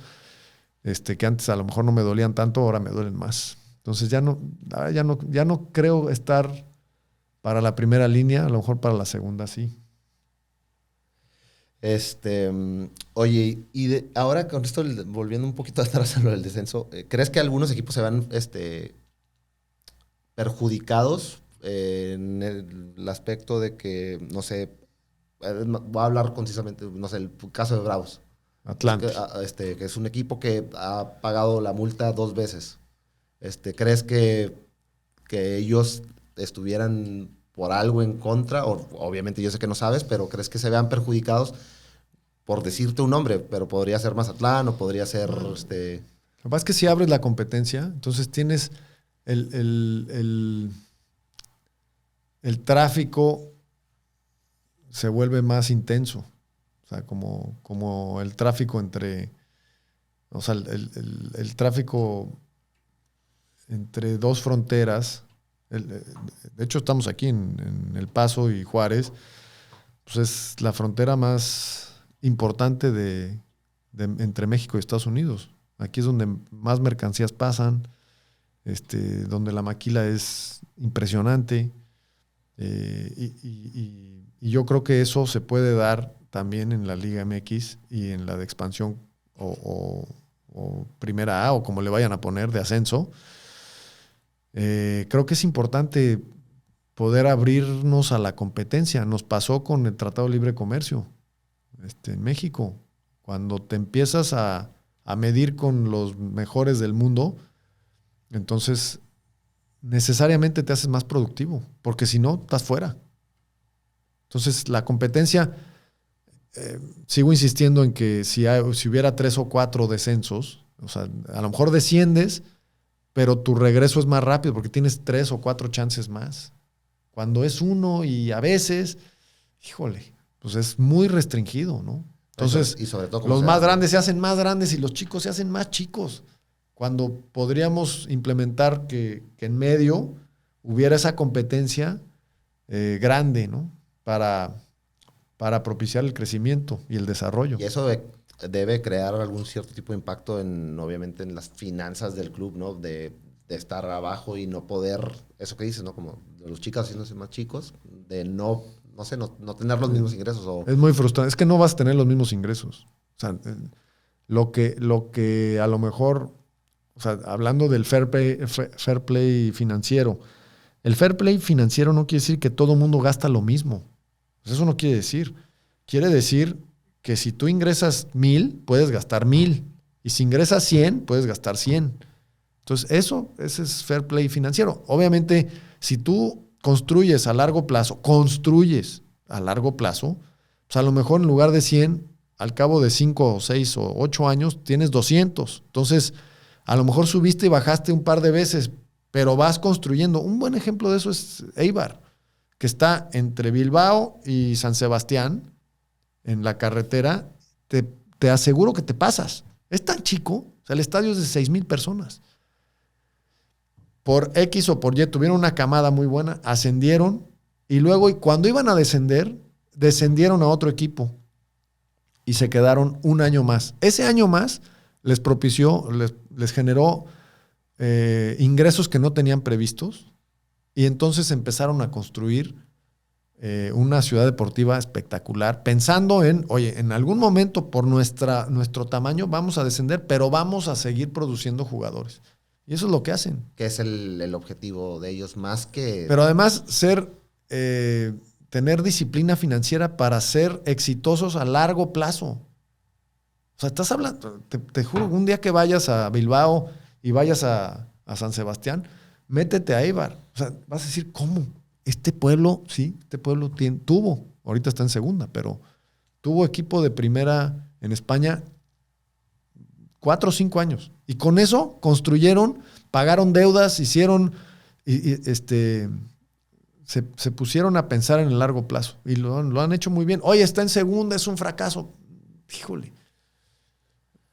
que antes a lo mejor no me dolían tanto, ahora me duelen más. Entonces ya no creo estar para la primera línea, a lo mejor para la segunda sí. Oye, y ahora con esto, volviendo un poquito atrás a lo del descenso, ¿crees que algunos equipos se van perjudicados en el aspecto de que, no sé, voy a hablar concisamente, no sé, el caso de Bravos? Atlante. Que es un equipo que ha pagado la multa 2 veces. ¿Crees que ellos estuvieran por algo en contra? Obviamente yo sé que no sabes, pero ¿crees que se vean perjudicados por decirte un nombre, pero podría ser Mazatlán o podría ser Lo que pasa es que si abres la competencia, entonces tienes el, el, el, el tráfico se vuelve más intenso. O sea, como el tráfico entre, o sea, el tráfico entre dos fronteras. De hecho, estamos aquí en El Paso y Juárez. Pues es la frontera más importante entre México y Estados Unidos. Aquí es donde más mercancías pasan, donde la maquila es impresionante. Y yo creo que eso se puede dar también en la Liga MX y en la de expansión o Primera A o como le vayan a poner de ascenso. Creo que es importante poder abrirnos a la competencia. Nos pasó con el Tratado de Libre Comercio en México. Cuando te empiezas a medir con los mejores del mundo, entonces necesariamente te haces más productivo, porque si no, estás fuera. Entonces, la competencia, sigo insistiendo en que si hubiera 3 o 4 descensos, o sea, a lo mejor desciendes, pero tu regreso es más rápido porque tienes 3 o 4 chances más. Cuando es uno y a veces, híjole, pues es muy restringido, ¿no? Entonces, y sobre todo los más grandes se hacen más grandes y los chicos se hacen más chicos. Cuando podríamos implementar que en medio hubiera esa competencia grande, ¿no? Para propiciar el crecimiento y el desarrollo. Y eso debe crear algún cierto tipo de impacto obviamente, en las finanzas del club, ¿no? De estar abajo y no poder, eso que dices, ¿no? Como de los chicos haciéndose más chicos, de no tener los mismos ingresos. Es muy frustrante. Es que no vas a tener los mismos ingresos. O sea, lo que a lo mejor, o sea, hablando del fair play financiero, el fair play financiero no quiere decir que todo el mundo gasta lo mismo. Pues eso no quiere decir. Quiere decir que si tú ingresas 1,000, puedes gastar 1,000. Y si ingresas 100, puedes gastar 100. Entonces, ese es fair play financiero. Obviamente, si tú construyes a largo plazo, pues a lo mejor en lugar de 100, al cabo de 5 o 6 o 8 años, tienes 200. Entonces, a lo mejor subiste y bajaste un par de veces, pero vas construyendo. Un buen ejemplo de eso es Eibar, que está entre Bilbao y San Sebastián, en la carretera. Te aseguro que te pasas. Es tan chico, o sea, el estadio es de 6,000 personas. Por X o por Y tuvieron una camada muy buena, ascendieron y luego cuando iban a descender, descendieron a otro equipo y se quedaron un año más. Ese año más les propició, les generó ingresos que no tenían previstos y entonces empezaron a construir una ciudad deportiva espectacular, pensando en algún momento por nuestro tamaño vamos a descender, pero vamos a seguir produciendo jugadores. Y eso es lo que hacen. Que es el objetivo de ellos más que... Pero además tener disciplina financiera para ser exitosos a largo plazo. O sea, estás hablando, te juro, un día que vayas a Bilbao y vayas a San Sebastián, métete a Eibar. O sea, vas a decir, ¿cómo? Este pueblo tuvo, ahorita está en segunda, pero tuvo equipo de primera en España 4 o 5 años. Y con eso construyeron, pagaron deudas, hicieron, se pusieron a pensar en el largo plazo. Y lo han hecho muy bien. Oye, está en segunda, es un fracaso. Híjole.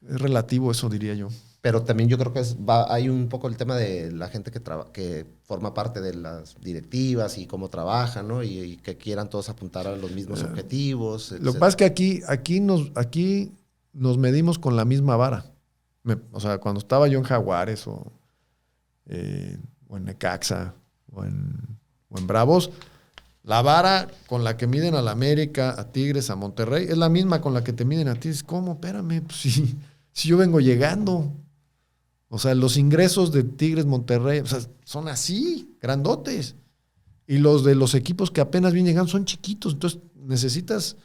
Es relativo eso, diría yo. Pero también yo creo que hay un poco el tema de la gente que forma parte de las directivas y cómo trabajan, ¿no? Y que quieran todos apuntar a los mismos objetivos. Lo que pasa es que aquí nos medimos con la misma vara. O sea, cuando estaba yo en Jaguares o en Necaxa o en Bravos, la vara con la que miden a la América, a Tigres, a Monterrey, es la misma con la que te miden a ti. ¿Cómo? Espérame, pues si yo vengo llegando. O sea, los ingresos de Tigres, Monterrey, o sea, son así, grandotes. Y los de los equipos que apenas vienen llegando son chiquitos. Entonces, necesitas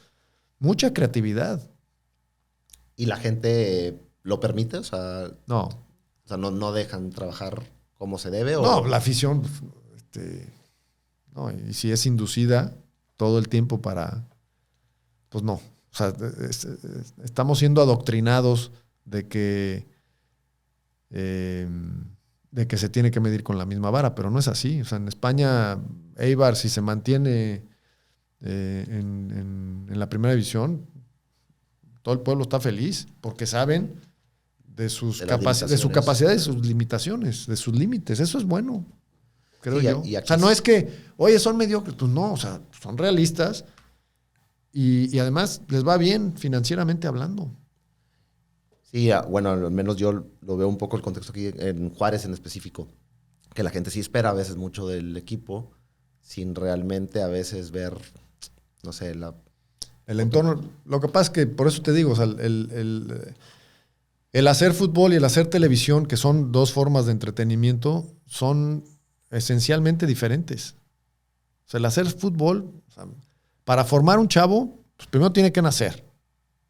mucha creatividad. ¿Y la gente lo permite? O sea, no. O sea, no dejan trabajar como se debe. No, la afición, no, y si es inducida todo el tiempo pues no. O sea, estamos siendo adoctrinados de que se tiene que medir con la misma vara, pero no es así. O sea, en España, Eibar, si se mantiene en la primera división, todo el pueblo está feliz porque saben de su capacidad, de sus limitaciones, de sus límites. Eso es bueno, creo yo. O sea, no es que, oye, son mediocres. Pues no, o sea, son realistas y además les va bien financieramente hablando. Sí, bueno, al menos yo lo veo un poco el contexto aquí en Juárez en específico, que la gente sí espera a veces mucho del equipo sin realmente a veces ver, no sé, el entorno. Lo que pasa es que, por eso te digo, o sea, el hacer fútbol y el hacer televisión, que son dos formas de entretenimiento, son esencialmente diferentes. O sea, el hacer fútbol, o sea, para formar un chavo, pues primero tiene que nacer.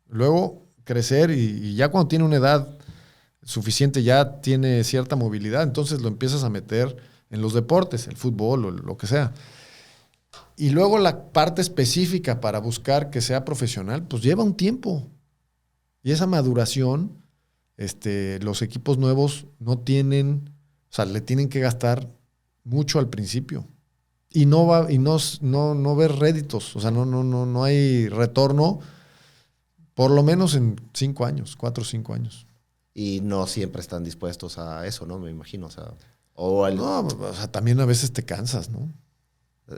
Luego crecer y ya cuando tiene una edad suficiente, ya tiene cierta movilidad, entonces lo empiezas a meter en los deportes, el fútbol o lo que sea. Y luego la parte específica para buscar que sea profesional, pues lleva un tiempo. Y esa maduración, los equipos nuevos no tienen, o sea, le tienen que gastar mucho al principio. Y no ver réditos, o sea, no hay retorno, por lo menos en 5 años, 4 o 5 años. Y no siempre están dispuestos a eso, ¿no? Me imagino, o sea. No, o sea, también a veces te cansas, ¿no?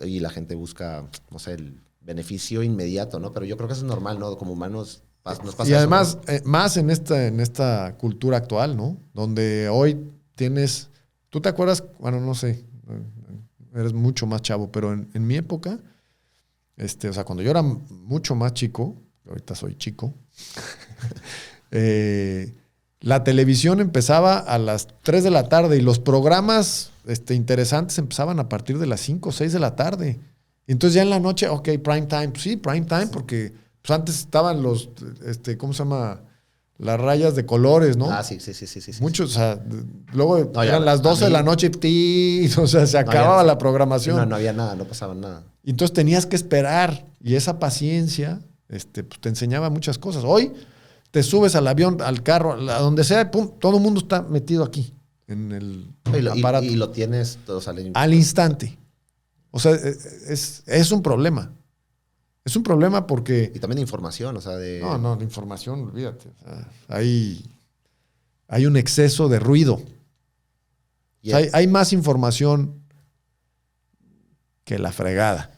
Y la gente busca, no sé, el beneficio inmediato, ¿no? Pero yo creo que eso es normal, ¿no? Como humanos nos pasa y además, eso, ¿no? más en esta cultura actual, ¿no? Donde hoy tienes... ¿Tú te acuerdas? Bueno, no sé, eres mucho más chavo, pero en mi época, o sea, cuando yo era mucho más chico, ahorita soy chico, la televisión empezaba a las 3 de la tarde y los programas interesantes empezaban a partir de las 5 o 6 de la tarde. Y entonces ya en la noche, ok, prime time. Pues sí, prime time, porque pues antes estaban los, ¿cómo se llama? Las rayas de colores, ¿no? Ah, sí. Muchos, o sea, luego eran las 12 de la noche, o sea, se acababa la programación. No había nada, no pasaba nada. Y entonces tenías que esperar. Y esa paciencia pues te enseñaba muchas cosas. Hoy te subes al avión, al carro, a donde sea, pum, todo el mundo está metido aquí, en el aparato. Y lo tienes al instante. O sea, es un problema. Es un problema porque... Y también de información, o sea, de... No, de información, olvídate. O sea, hay un exceso de ruido. O sea, hay más información que la fregada.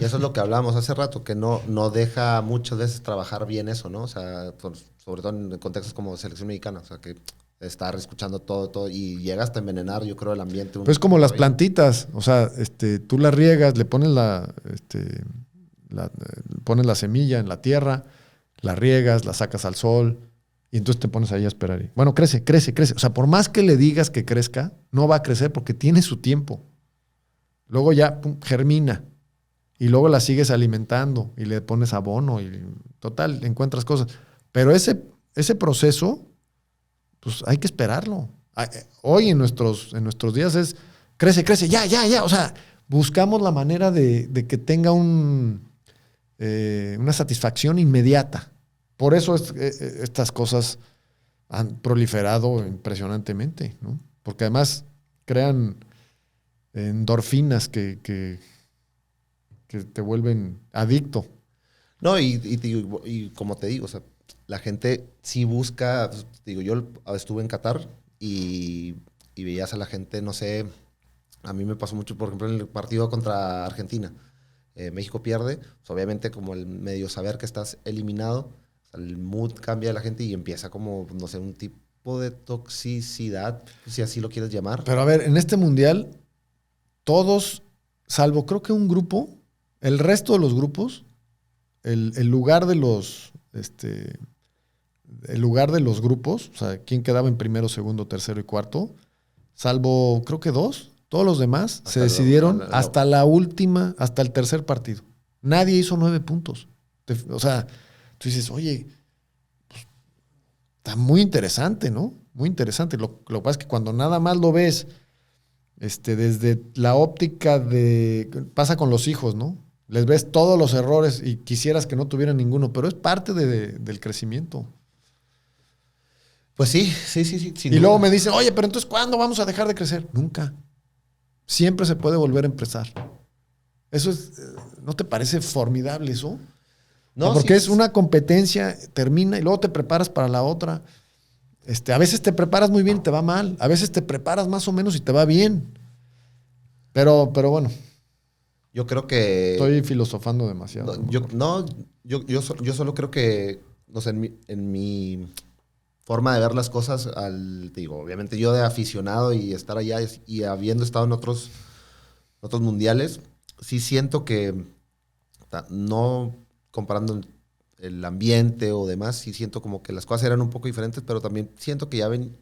Y eso es lo que hablábamos hace rato, que no deja muchas veces trabajar bien eso, ¿no? O sea, sobre todo en contextos como selección mexicana, o sea, que estar escuchando todo y llegas a envenenar, yo creo, el ambiente. Pues como las plantitas, o sea, tú las riegas, le pones pones la semilla en la tierra, la riegas, la sacas al sol y entonces te pones ahí a esperar. Bueno, crece. O sea, por más que le digas que crezca, no va a crecer porque tiene su tiempo. Luego ya germina y luego la sigues alimentando y le pones abono y total, encuentras cosas. Pero ese proceso, pues hay que esperarlo. Hoy en nuestros días es crece, ya. O sea, buscamos la manera de que tenga una satisfacción inmediata. Por eso estas cosas han proliferado impresionantemente, ¿no? Porque además crean endorfinas que te vuelven adicto. No, y como te digo, o sea, la gente sí busca, digo, yo estuve en Qatar y veías a la gente, no sé, a mí me pasó mucho, por ejemplo, en el partido contra Argentina. México pierde, pues obviamente como el medio saber que estás eliminado, o sea, el mood cambia de la gente y empieza como, no sé, un tipo de toxicidad, si así lo quieres llamar. Pero a ver, en este mundial, todos, salvo creo que un grupo, el resto de los grupos, el lugar de los grupos, o sea, quién quedaba en primero, segundo, tercero y cuarto, salvo creo que 2, todos los demás se decidieron hasta la última, hasta el tercer partido. Nadie hizo 9 puntos. O sea, tú dices, oye, pues, está muy interesante, ¿no? Muy interesante. Lo que pasa es que cuando nada más lo ves desde la óptica pasa con los hijos, ¿no? Les ves todos los errores y quisieras que no tuvieran ninguno, pero es parte del crecimiento. Pues sí, sin Y duda. luego me dicen, oye, pero entonces, ¿cuándo vamos a dejar de crecer? Nunca. Siempre se puede volver a empezar. Eso es, ¿no te parece formidable eso? No, porque sí, es una competencia, termina y luego te preparas para la otra. A veces te preparas muy bien y te va mal. A veces te preparas más o menos y te va bien. Pero bueno, yo creo que... estoy filosofando demasiado. Yo solo creo que, no sé, en mi forma de ver las cosas, te digo, obviamente yo de aficionado y estar allá y habiendo estado en otros mundiales, sí siento que, no comparando el ambiente o demás, sí siento como que las cosas eran un poco diferentes, pero también siento que ya ven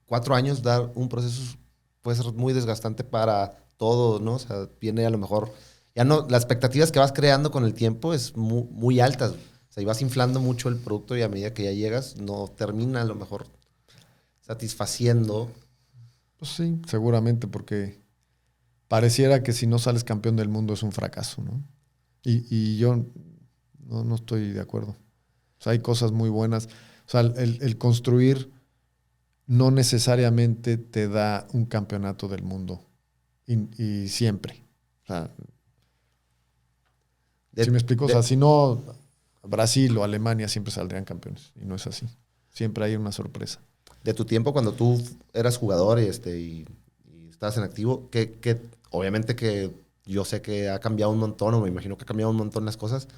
4 años dar un proceso puede ser muy desgastante para todos, ¿no? O sea, viene a lo mejor, ya no, las expectativas que vas creando con el tiempo es muy, muy altas. O sea, y vas inflando mucho el producto y a medida que ya llegas, no termina a lo mejor satisfaciendo. Pues sí, seguramente, porque pareciera que si no sales campeón del mundo es un fracaso, ¿no? Y yo no estoy de acuerdo. O sea, hay cosas muy buenas. O sea, el construir no necesariamente te da un campeonato del mundo. Y siempre. O sea, ¿sí me explico? O sea, si no, Brasil o Alemania siempre saldrían campeones. Y no es así. Siempre hay una sorpresa. De tu tiempo cuando tú eras jugador y estabas en activo, obviamente que yo sé que ha cambiado un montón, o me imagino que ha cambiado un montón las cosas,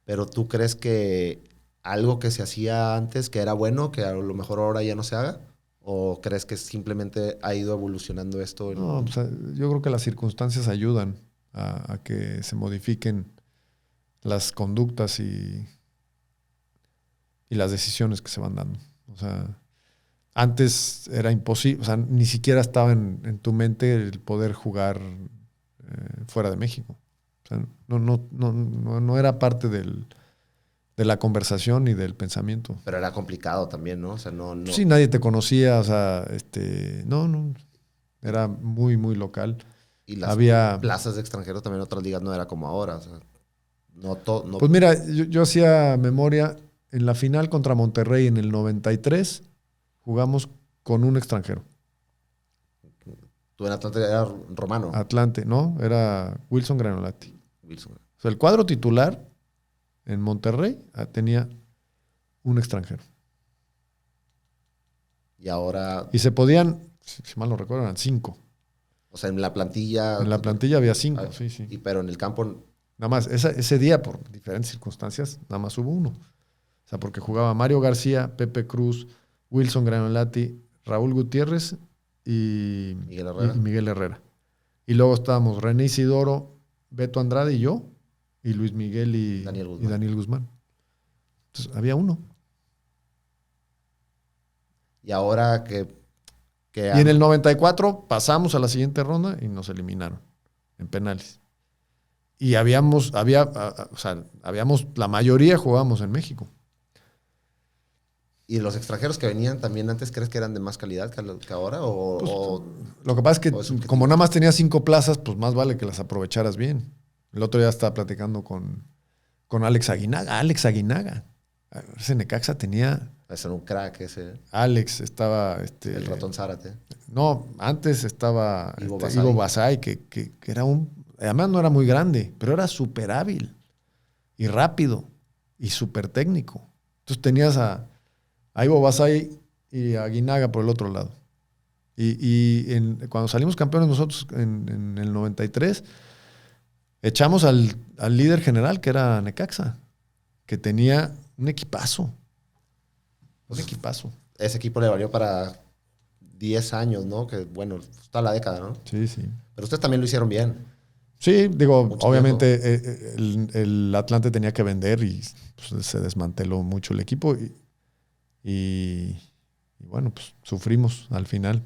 pero ¿tú crees que algo que se hacía antes, que era bueno, que a lo mejor ahora ya no se haga? ¿O crees que simplemente ha ido evolucionando esto? No, o sea, yo creo que las circunstancias ayudan a que se modifiquen las conductas y las decisiones que se van dando. O sea, antes era imposible, o sea, ni siquiera estaba en tu mente el poder jugar fuera de México. O sea, no era parte de la conversación ni del pensamiento. Pero era complicado también, ¿no? O sea, no. Sí, nadie te conocía, o sea, no, era muy, muy local. Y las Había plazas de extranjeros también en otras ligas no era como ahora. O sea, no. Pues mira, yo hacía memoria, en la final contra Monterrey en el 93, jugamos con un extranjero. Tú en Atlanta era romano. Atlante, ¿no? Era Wilson Granolati. Wilson. O sea, el cuadro titular en Monterrey tenía un extranjero. Y ahora... Y se podían, si mal no recuerdo, eran 5. O sea, en la plantilla... En la plantilla había 5, sí. Pero en el campo... Nada más, ese día, por diferentes circunstancias, nada más hubo uno. O sea, porque jugaba Mario García, Pepe Cruz, Wilson Granolati, Raúl Gutiérrez y Miguel Herrera. Y luego estábamos René Isidoro, Beto Andrade y yo, y Luis Miguel y Daniel Guzmán. Entonces, había uno. Y ahora que y en el 94 pasamos a la siguiente ronda y nos eliminaron en penales. Y habíamos, la mayoría jugábamos en México. ¿Y los extranjeros que venían también antes crees que eran de más calidad que ahora? Lo que pasa es que como nada más tenía 5 plazas, pues más vale que las aprovecharas bien. El otro día estaba platicando con Alex Aguinaga. Ese Necaxa tenía... Ese era un crack ese. Alex estaba... el ratón Zárate. No, antes estaba Ivo Basay, que era además no era muy grande, pero era súper hábil y rápido y súper técnico. Entonces tenías a Ivo Basay y a Aguinaga por el otro lado. Cuando salimos campeones nosotros en el 93, echamos al líder general, que era Necaxa, que tenía un equipazo. Ese equipo le valió para 10 años, ¿no? Que bueno, toda la década, ¿no? Sí. Pero ustedes también lo hicieron bien. Sí, digo, obviamente el Atlante tenía que vender y pues, se desmanteló mucho el equipo y bueno, pues sufrimos al final.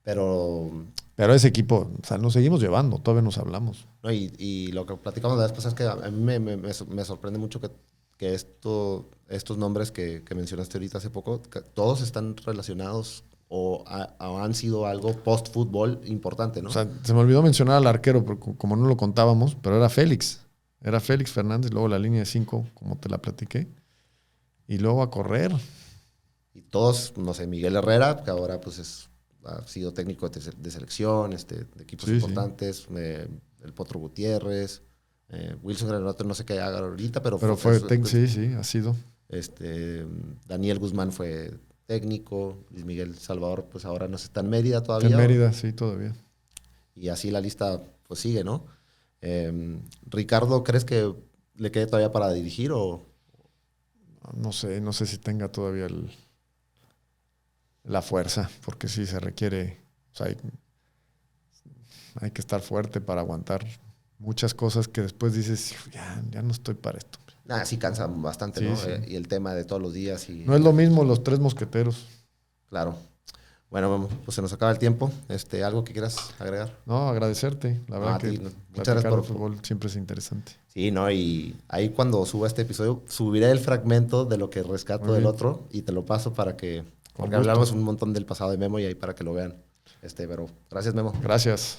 Pero ese equipo, o sea, nos seguimos llevando, todavía nos hablamos. No, y lo que platicamos la vez pasada es que a mí me sorprende mucho que estos nombres que mencionaste ahorita hace poco, que todos están relacionados o han sido algo post-fútbol importante, ¿no? O sea, se me olvidó mencionar al arquero, porque como no lo contábamos, pero era Félix. Era Félix Fernández, luego la línea de 5, como te la platiqué, y luego a correr. Y todos, no sé, Miguel Herrera, que ahora pues ha sido técnico de selección, de equipos importantes, el Potro Gutiérrez, Wilson Granote, no sé qué haga ahorita, pero fue sí, ha sido. Daniel Guzmán fue técnico, Luis Miguel Salvador, pues ahora no está en Mérida todavía. Está en Mérida, sí, todavía. Y así la lista pues sigue, ¿no? Ricardo, ¿crees que le quede todavía para dirigir o...? No sé si tenga todavía la fuerza, porque sí se requiere, o sea, hay que estar fuerte para aguantar muchas cosas que después dices, ya no estoy para esto. Sí cansa bastante, sí, ¿no? Sí. Y el tema de todos los días. No es lo mismo los 3 mosqueteros. Claro. Bueno, pues se nos acaba el tiempo. ¿Algo que quieras agregar? No, agradecerte. La verdad que muchas gracias por fútbol siempre es interesante. Sí, ¿no? Y ahí cuando suba este episodio, subiré el fragmento de lo que rescato del otro y te lo paso para que... Porque hablamos un montón del pasado de Memo y ahí para que lo vean. Pero gracias, Memo. Gracias.